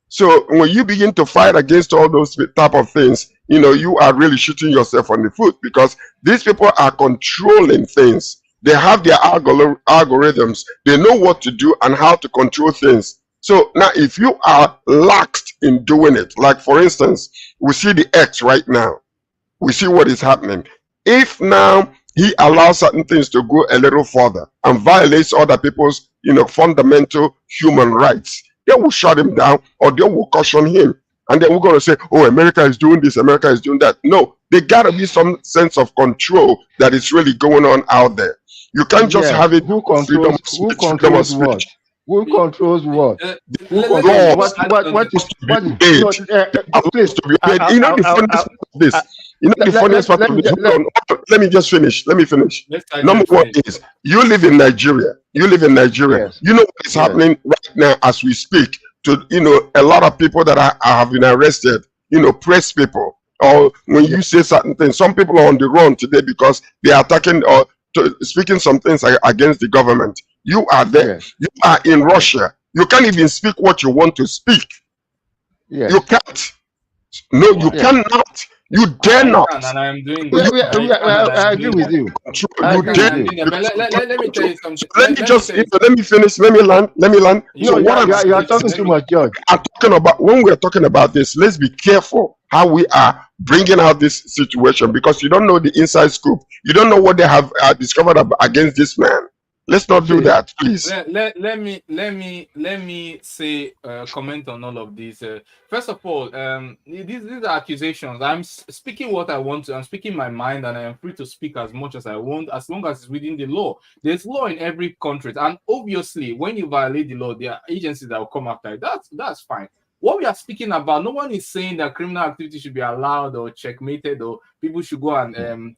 So when you begin to fight against all those type of things, you are really shooting yourself on the foot, because these people are controlling things. They have their algorithms. They know what to do and how to control things. So now if you are laxed in doing it, like for instance, we see the X right now. We see what is happening. If now he allows certain things to go a little further and violates other people's, fundamental human rights, they will shut him down or they will caution him. And then we're going to say, oh, America is doing this, America is doing that. No, there got to be some sense of control that is really going on out there. You can't just have it. Who controls what? Who controls what? Who controls what is the funniest part of this? Let me just finish. Let me finish. Number one is, you live in Nigeria. Yes. You know what is happening right now as we speak to, a lot of people that have been arrested, press people. Or when you say certain things, some people are on the run today because they are attacking or speaking some things against the government. You are there. Yes. You are in Russia. You can't even speak what you want to speak. Yes. You can't. No, you cannot. You dare not. And I am doing I agree with you. You dare. Let me tell you something. Let me finish. Let me land. You are talking too much, George. I'm talking about, when we're talking about this, let's be careful how we are bringing out this situation because you don't know the inside scoop. You don't know what they have discovered against this man. Let's not do that, please. Let me say comment on all of these. First of all, these are accusations. I'm speaking what I want to. I'm speaking my mind, and I am free to speak as much as I want, as long as it's within the law. There's law in every country, and obviously, when you violate the law, there are agencies that will come after it. That's fine. What we are speaking about, no one is saying that criminal activity should be allowed or checkmated, or people should go and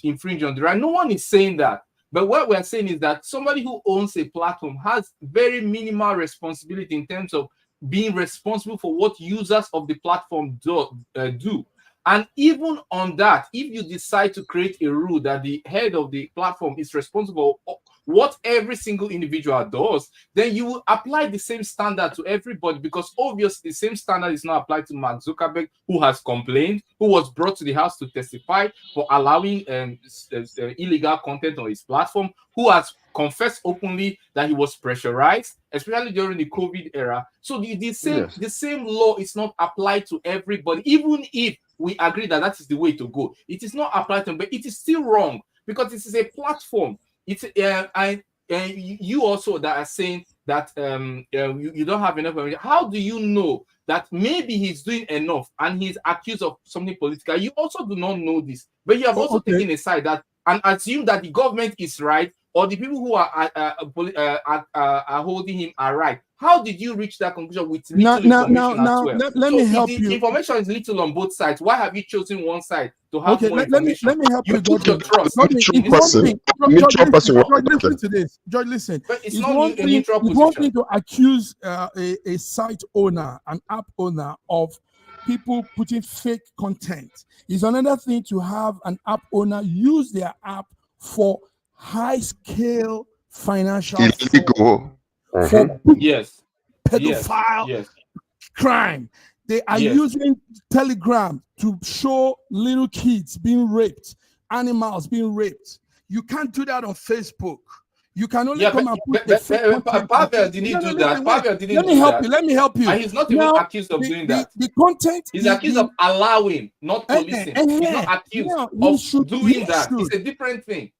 infringe on the right. No one is saying that. But what we're saying is that somebody who owns a platform has very minimal responsibility in terms of being responsible for what users of the platform do. And even on that, if you decide to create a rule that the head of the platform is responsible for what every single individual does, then you will apply the same standard to everybody, because obviously the same standard is not applied to Mark Zuckerberg, who has complained, who was brought to the house to testify for allowing illegal content on his platform, who has confessed openly that he was pressurized, especially during the COVID era. So the same law is not applied to everybody, even if we agree that that is the way to go. It is not applied to them, but it is still wrong because this is a platform. It's you also that are saying that you don't have enough. How do you know that maybe he's doing enough and he's accused of something political? You also do not know this, but you have also taken aside that and assume that the government is right or the people who are holding him are right. How did you reach that conclusion with little information as well? Let me help you. Information is little on both sides. Why have you chosen one side to have more information? Let me help you. Put your trust. Neutral person. Listen to this. George, listen. But it's not a neutral position. It's one thing to accuse a site owner, an app owner, of people putting fake content. It's another thing to have an app owner use their app for high-scale financial illegal. Pedophile crime. They are using Telegram to show little kids being raped, animals being raped. You can't do that on Facebook. You can only come and put Pavel didn't do that. Pavel didn't do that. Let me help you. And he's not even accused of doing that. The content he's accused of allowing, not policing. He's not accused of doing that. It's a different thing.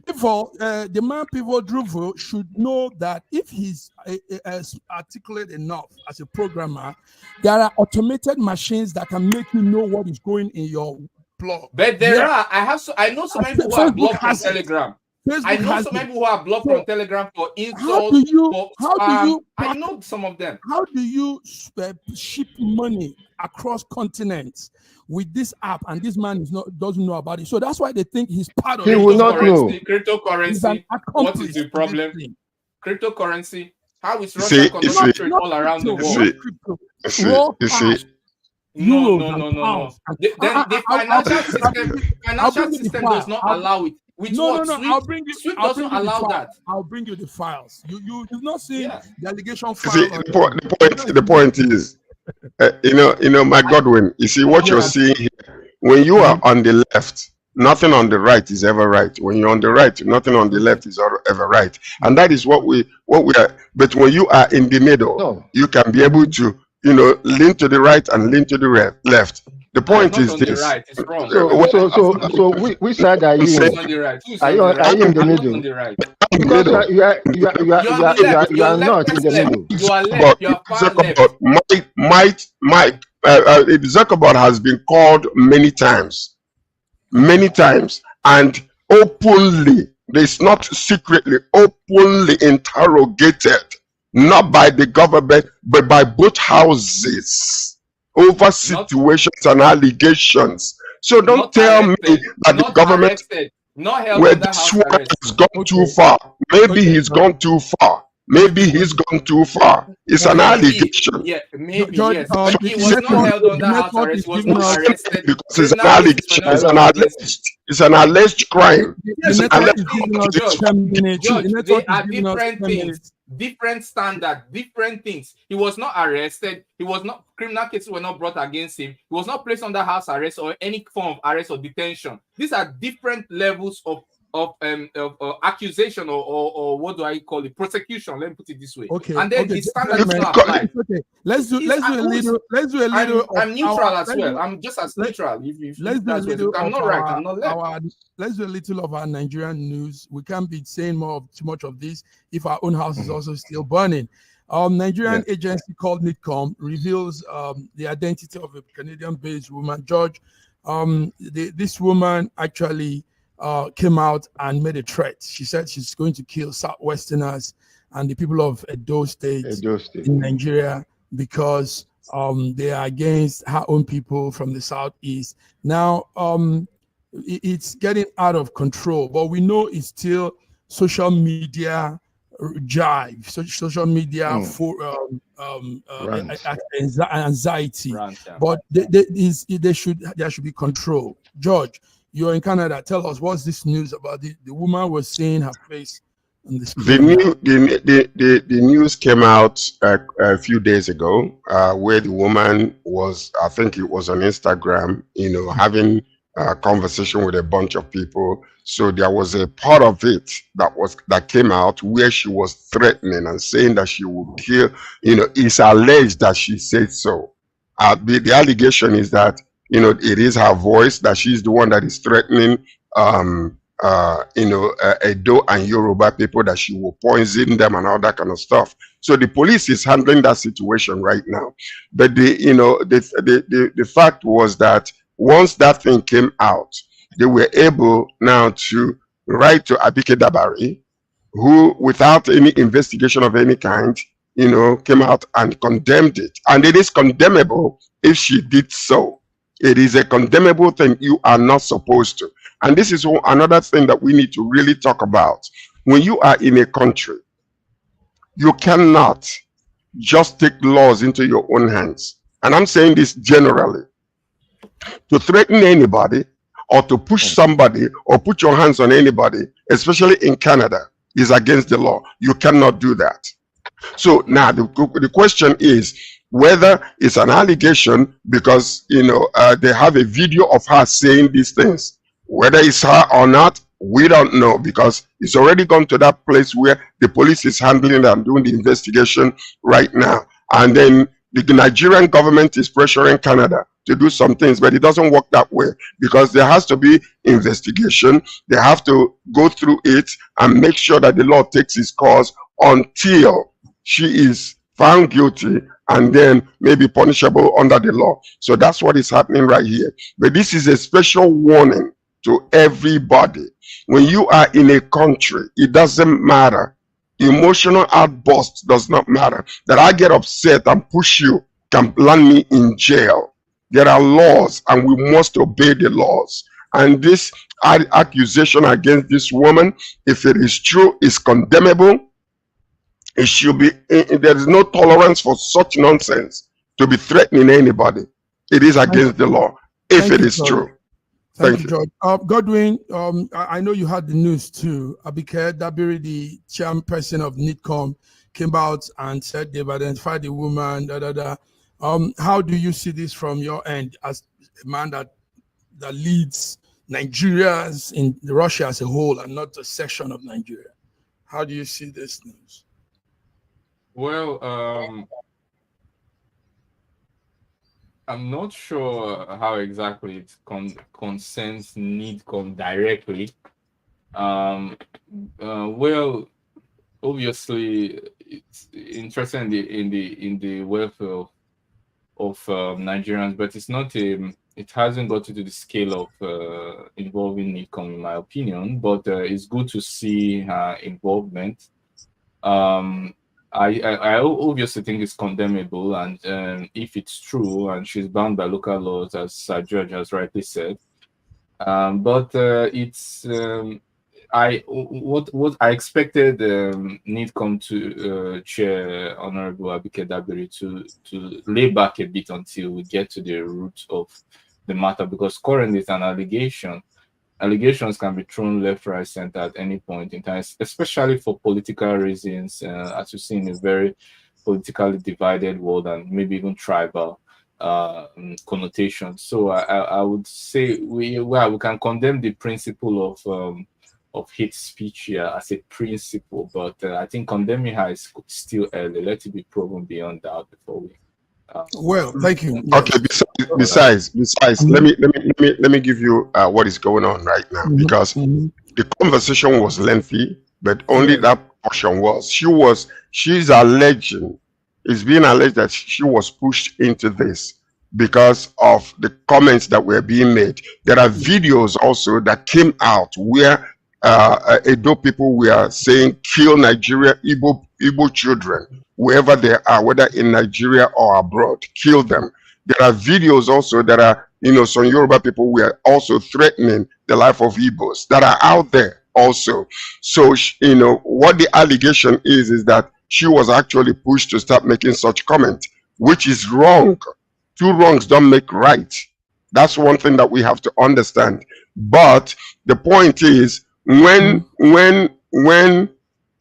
People, the man People Druvo should know that if he's articulate enough as a programmer, there are automated machines that can make you know what is going in your blog. But there are. I know so many people who are blocked from Telegram. I know so many people who are blocked from Telegram for insults. I know some of them. How do you ship money across continents with this app, and this man doesn't know about it? So that's why they think he's part of it. He will not know. Cryptocurrency. What is the problem? Cryptocurrency. How is Russia concentrated all around the world? No. The financial system does not allow it. I'll bring you. Swift doesn't allow that. I'll bring you the files. You've not seen the allegation file. See, the point is, my Godwin. You see what you're seeing here. When you are on the left, nothing on the right is ever right. When you're on the right, nothing on the left is ever right. And that is what we are. But when you are in the middle, you can be able to, lean to the right and lean to the left. The point is this. Right. It's wrong. So which side are you on? Are you in the middle? Because you are not in the middle. You are left. You are far left. Zuckerberg has been called many times, and openly. It's not secretly, openly interrogated, not by the government, but by both houses, over situations and allegations. So don't tell me that the government, where this one has gone too far. Maybe he's gone too far. It's an allegation. Yeah, maybe, yes. He was not held under house arrest. He was not arrested. Because it's an allegation. It's an alleged crime. George, they are different things. Different standard, different things. He was not arrested. Criminal cases were not brought against him. He was not placed under house arrest or any form of arrest or detention. These are different levels of accusation or what do I call it, prosecution, let me put it this way. Okay, And then okay, his standard is not applied. okay. Let's do a little I'm neutral as well. I'm just as neutral. Let's do a little I'm not right, I'm not left. Let's do a little of our Nigerian news. We can't be saying too much of this if our own house is also still burning. Nigerian agency called NITCOM reveals the identity of a Canadian-based woman, George. This woman actually came out and made a threat. She said she's going to kill Southwesterners and the people of Edo State in Nigeria because they are against her own people from the Southeast. Now, it's getting out of control, but we know it's still social media jive, social media for anxiety. But there should be control. George, you're in Canada. Tell us, what's this news about the woman was seeing her face on the screen? The news came out a few days ago, where the woman was, I think it was on Instagram, having a conversation with a bunch of people. So there was a part of it that came out where she was threatening and saying that she would kill. It's alleged that she said so. The allegation is that it is her voice, that she's the one that is threatening Edo and Yoruba people, that she will poison them and all that kind of stuff. So the police is handling that situation right now. But the fact was that once that thing came out, they were able now to write to Abike Dabari, who, without any investigation of any kind, came out and condemned it. And it is condemnable if she did so. It is a condemnable thing. You are not supposed to. And this is another thing that we need to really talk about. When you are in a country, you cannot just take laws into your own hands. And I'm saying this generally. To threaten anybody or to push somebody or put your hands on anybody, especially in Canada, is against the law. You cannot do that. So now the question is whether it's an allegation because, they have a video of her saying these things. Whether it's her or not, we don't know, because it's already gone to that place where the police is handling it and doing the investigation right now. And then the Nigerian government is pressuring Canada to do some things, but it doesn't work that way, because there has to be investigation. They have to go through it and make sure that the law takes its course until she is found guilty and then maybe punishable under the law. So that's what is happening right here. But this is a special warning to everybody. When you are in a country, it doesn't matter. Emotional outburst does not matter. That I get upset and push you can land me in jail. There are laws and we must obey the laws. And this accusation against this woman, if it is true, is condemnable. It should be, there is no tolerance for such nonsense to be threatening anybody. It is against the law, if it is true. Thank you, George. Godwin, I know you had the news too. Abike Dabiri, the chairperson of NITCOM, came out and said they've identified the woman. How do you see this from your end as a man that leads Nigerians in Russia as a whole and not a section of Nigeria? How do you see this news? Well, I'm not sure how exactly it concerns NITCOM directly. Well, obviously, it's interested in the welfare of Nigerians, but it's not it hasn't got to the scale of involving NITCOM, in my opinion. But it's good to see her involvement. I obviously think it's condemnable, and if it's true, and she's bound by local laws, as Sir George has rightly said. But it's what I expected NITCOM to chair Honorable Abike Dabiri to lay back a bit until we get to the root of the matter, because currently it's an allegation. Allegations can be thrown left, right, center at any point in time, especially for political reasons, as you see in a very politically divided world and maybe even tribal connotations. So I would say we can condemn the principle of hate speech as a principle, but I think condemning her is still early. Let it be proven beyond doubt before we. Well, thank you. Okay. Besides, let me give you what is going on right now, because the conversation was lengthy, but only that portion was. She's alleging, it's being alleged that she was pushed into this because of the comments that were being made. There are videos also that came out where Edo people were saying, kill Nigeria, Igbo children, wherever they are, whether in Nigeria or abroad, kill them. There are videos also that are, some Yoruba people were also threatening the life of Igbos that are out there also. So, what the allegation is that she was actually pushed to start making such comments, which is wrong. Two wrongs don't make right. That's one thing that we have to understand. But the point is, when MC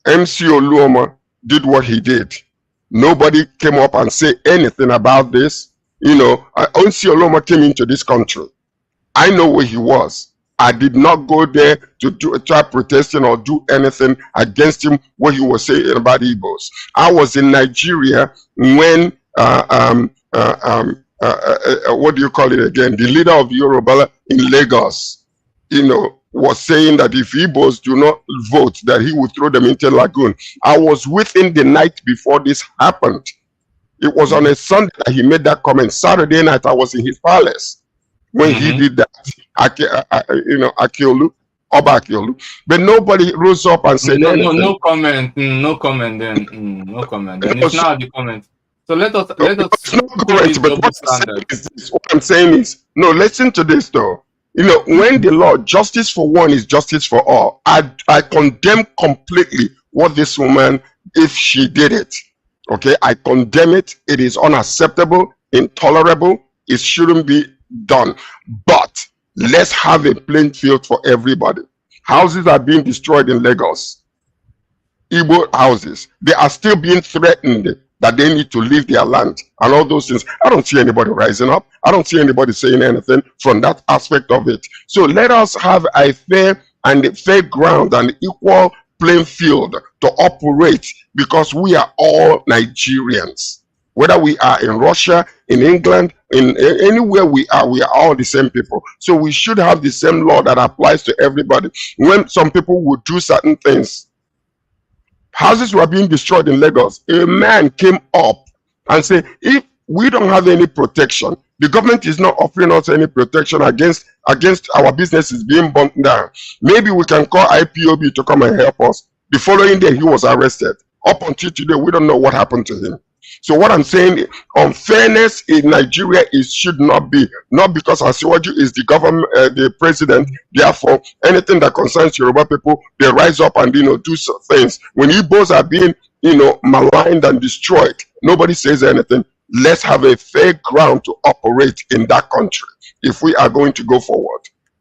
Oluoma did what he did, nobody came up and said anything about this. MC Oluoma came into this country. I know where he was. I did not go there to try protesting or do anything against him, what he was saying about Igbos. I was in Nigeria when what do you call it again? The leader of Yoruba in Lagos, was saying that if Igbos do not vote, that he would throw them into Lagoon. I was within the night before this happened. It was on a Sunday that he made that comment. Saturday night, I was in his palace when he did that. Akiolu, Oba Akiolu. But nobody rose up and said anything. No comment. No comment then. No comment. Then it's not the comment. So let us. It's not correct, but what I'm saying is, no, listen to this though. When the law, justice for one is justice for all. I condemn completely what this woman, if she did it. Okay, I condemn it. It is unacceptable, intolerable. It shouldn't be done. But let's have a playing field for everybody. Houses are being destroyed in Lagos. Igbo houses. They are still being threatened that they need to leave their land and all those things. I don't see anybody rising up. I don't see anybody saying anything from that aspect of it. So let us have a fair ground and equal playing field to operate, because we are all Nigerians. Whether we are in Russia, in England, in anywhere we are all the same people. So we should have the same law that applies to everybody. When some people would do certain things, houses were being destroyed in Lagos. A man came up and said, if we don't have any protection, the government is not offering us any protection against our businesses being burnt down, maybe we can call IPOB to come and help us. The following day, he was arrested. Up until today, we don't know what happened to him. So what I'm saying, unfairness in Nigeria should not be, not because Asiwaju is the government, the president. Therefore, anything that concerns Yoruba people, they rise up and do some things. When Igbos are being maligned and destroyed, nobody says anything. Let's have a fair ground to operate in that country if we are going to go forward.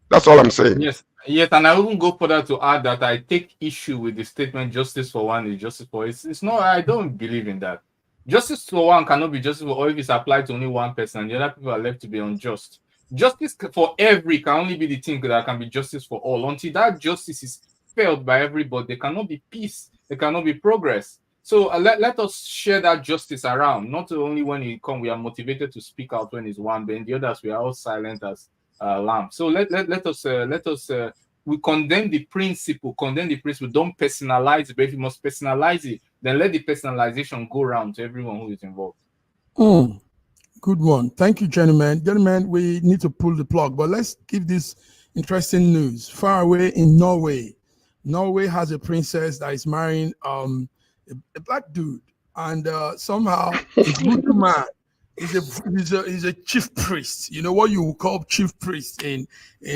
That's all I'm saying. Yes, and I wouldn't go further to add that I take issue with the statement "justice for one is justice for all." It's not. I don't believe in that. Justice for one cannot be justice for all if it's applied to only one person and the other people are left to be unjust. Justice for every can only be the thing that can be justice for all. Until that justice is felt by everybody, there cannot be peace, there cannot be progress. So let us share that justice around. Not only when it comes, we are motivated to speak out when it's one, but in the others we are all silent as lambs. So let us we condemn the principle. Don't personalize it, but if you must personalize it, then let the personalization go around to everyone who is involved. Good one. Thank you, gentlemen. Gentlemen, we need to pull the plug, but let's give this interesting news. Far away in Norway. Norway has a princess that is marrying a black dude, and somehow a voodoo man is a chief priest. You know what you would call chief priest in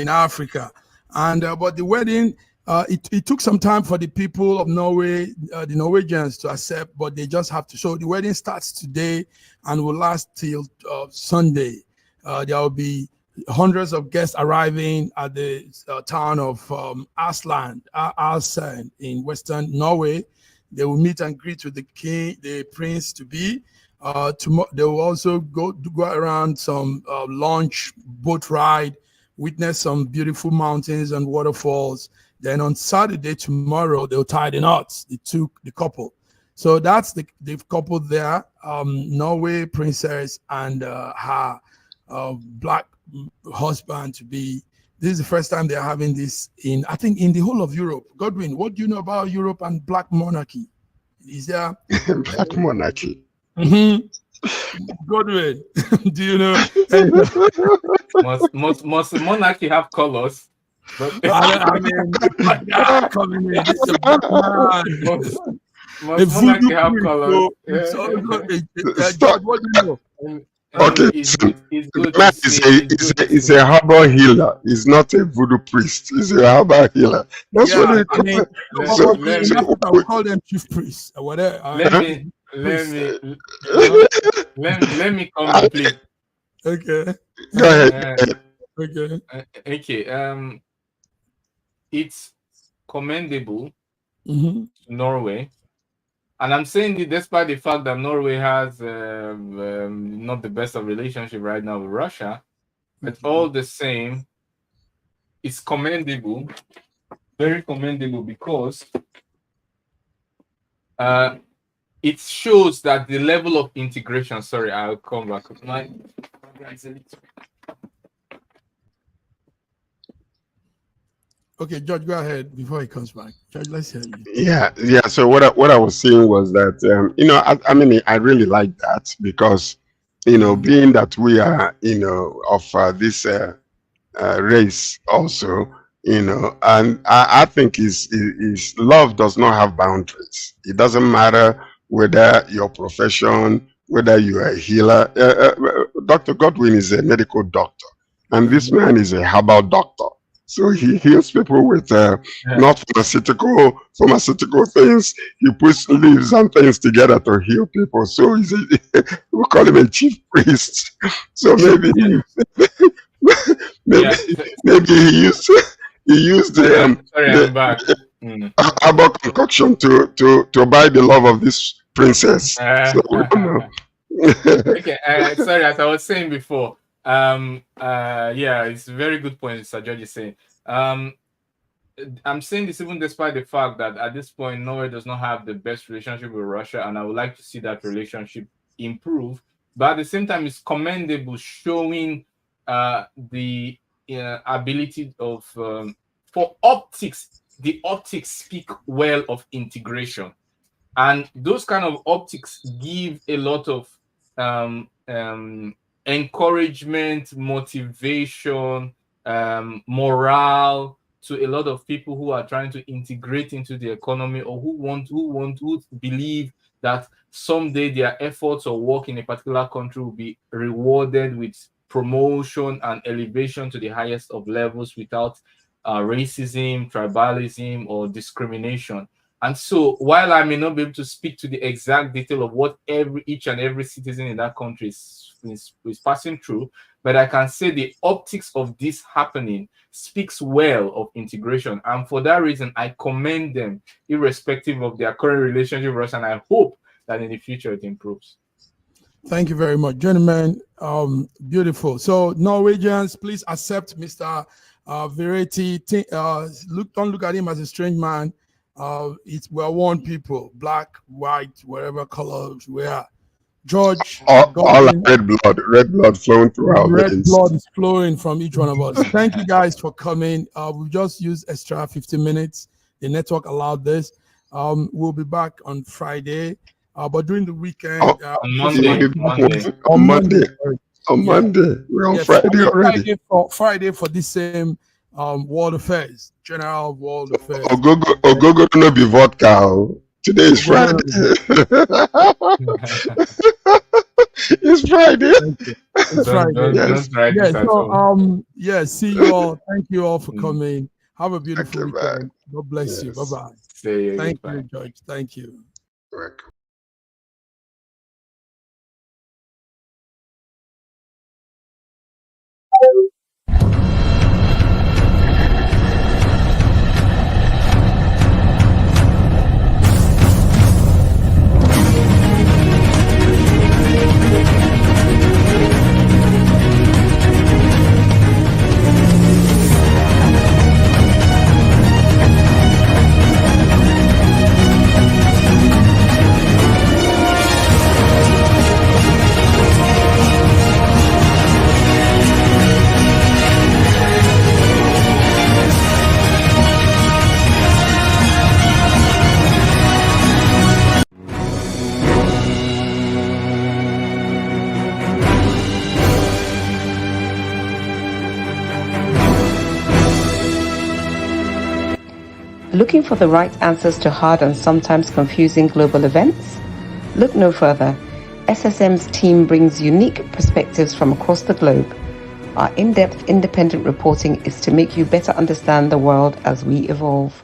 Africa. And but the wedding, it took some time for the people of Norway, the Norwegians, to accept, but they just have to. So the wedding starts today and will last till Sunday. There will be hundreds of guests arriving at the town of Arsland in Western Norway. They will meet and greet with the king, the prince to be. They will also go around some launch boat ride witness some beautiful mountains and waterfalls. Then on Saturday, tomorrow, they'll tie the knots, the couple. So that's the couple there, Norway princess and her black husband to be. This is the first time they're having this I think in the whole of Europe. Godwin, what do you know about Europe and black monarchy? Is there black monarchy? Godwin, do you know? Must monarchy have colors? But I mean, coming in. It's a black man. Must monarchy have colors? What do you know? Okay, It's good the man to see. is a herbal healer. He's not a voodoo priest. He's a herbal healer. That's what they call it. I will call them chief priests or whatever. Let me complete. Okay. Go ahead. Okay. Okay. It's commendable Mhm. to Norway. And I'm saying it despite the fact that Norway has not the best of relationship right now with Russia, but all the same, it's commendable, very commendable, because it shows that the level of integration. Sorry, I'll come back. Okay, George, go ahead before he comes back. George, let's hear you. Yeah. So what I was saying was that I mean I really like that because being that we are of this race also and I think is love does not have boundaries. It doesn't matter whether your profession, whether you are a healer. Dr. Godwin is a medical doctor, and this man is a herbal doctor. So he heals people with not pharmaceutical things. He puts leaves and things together to heal people. So we call him a chief priest. So maybe he used the herbal concoction to buy the love of this princess. So we don't know. Okay, sorry, as I was saying before. Yeah, it's a very good point Sir George is saying. I'm saying this even despite the fact that at this point Norway does not have the best relationship with Russia, and I would like to see that relationship improve. But at the same time, it's commendable, showing the ability of for optics. The optics speak well of integration, and those kind of optics give a lot of encouragement, motivation, morale to a lot of people who are trying to integrate into the economy, or who believe that someday their efforts or work in a particular country will be rewarded with promotion and elevation to the highest of levels without racism, tribalism, or discrimination. And so, while I may not be able to speak to the exact detail of what each and every citizen in that country is passing through, but I can say the optics of this happening speaks well of integration. And for that reason, I commend them, irrespective of their current relationship with us, and I hope that in the future it improves. Thank you very much, gentlemen. Beautiful. So, Norwegians, please accept Mr. Verity. Don't look at him as a strange man. We're one people, black, white, whatever colors we are. George, all red blood flowing through our veins. Red blood is flowing from each one of us. Thank you guys for coming. We just used extra 15 minutes. The network allowed this. We'll be back on Friday, but during the weekend, on Monday. We're on Friday already. Friday for this same world affairs, general world affairs. Ogogo no be vodka. Today is Friday. It's Friday. It's Friday. Yes. See you all. Thank you all for coming. Have a beautiful weekend. God bless you. Bye-bye. Thank you, George. Thank you. Welcome. Looking for the right answers to hard and sometimes confusing global events? Look no further. SSM's team brings unique perspectives from across the globe. Our in-depth independent reporting is to make you better understand the world as we evolve.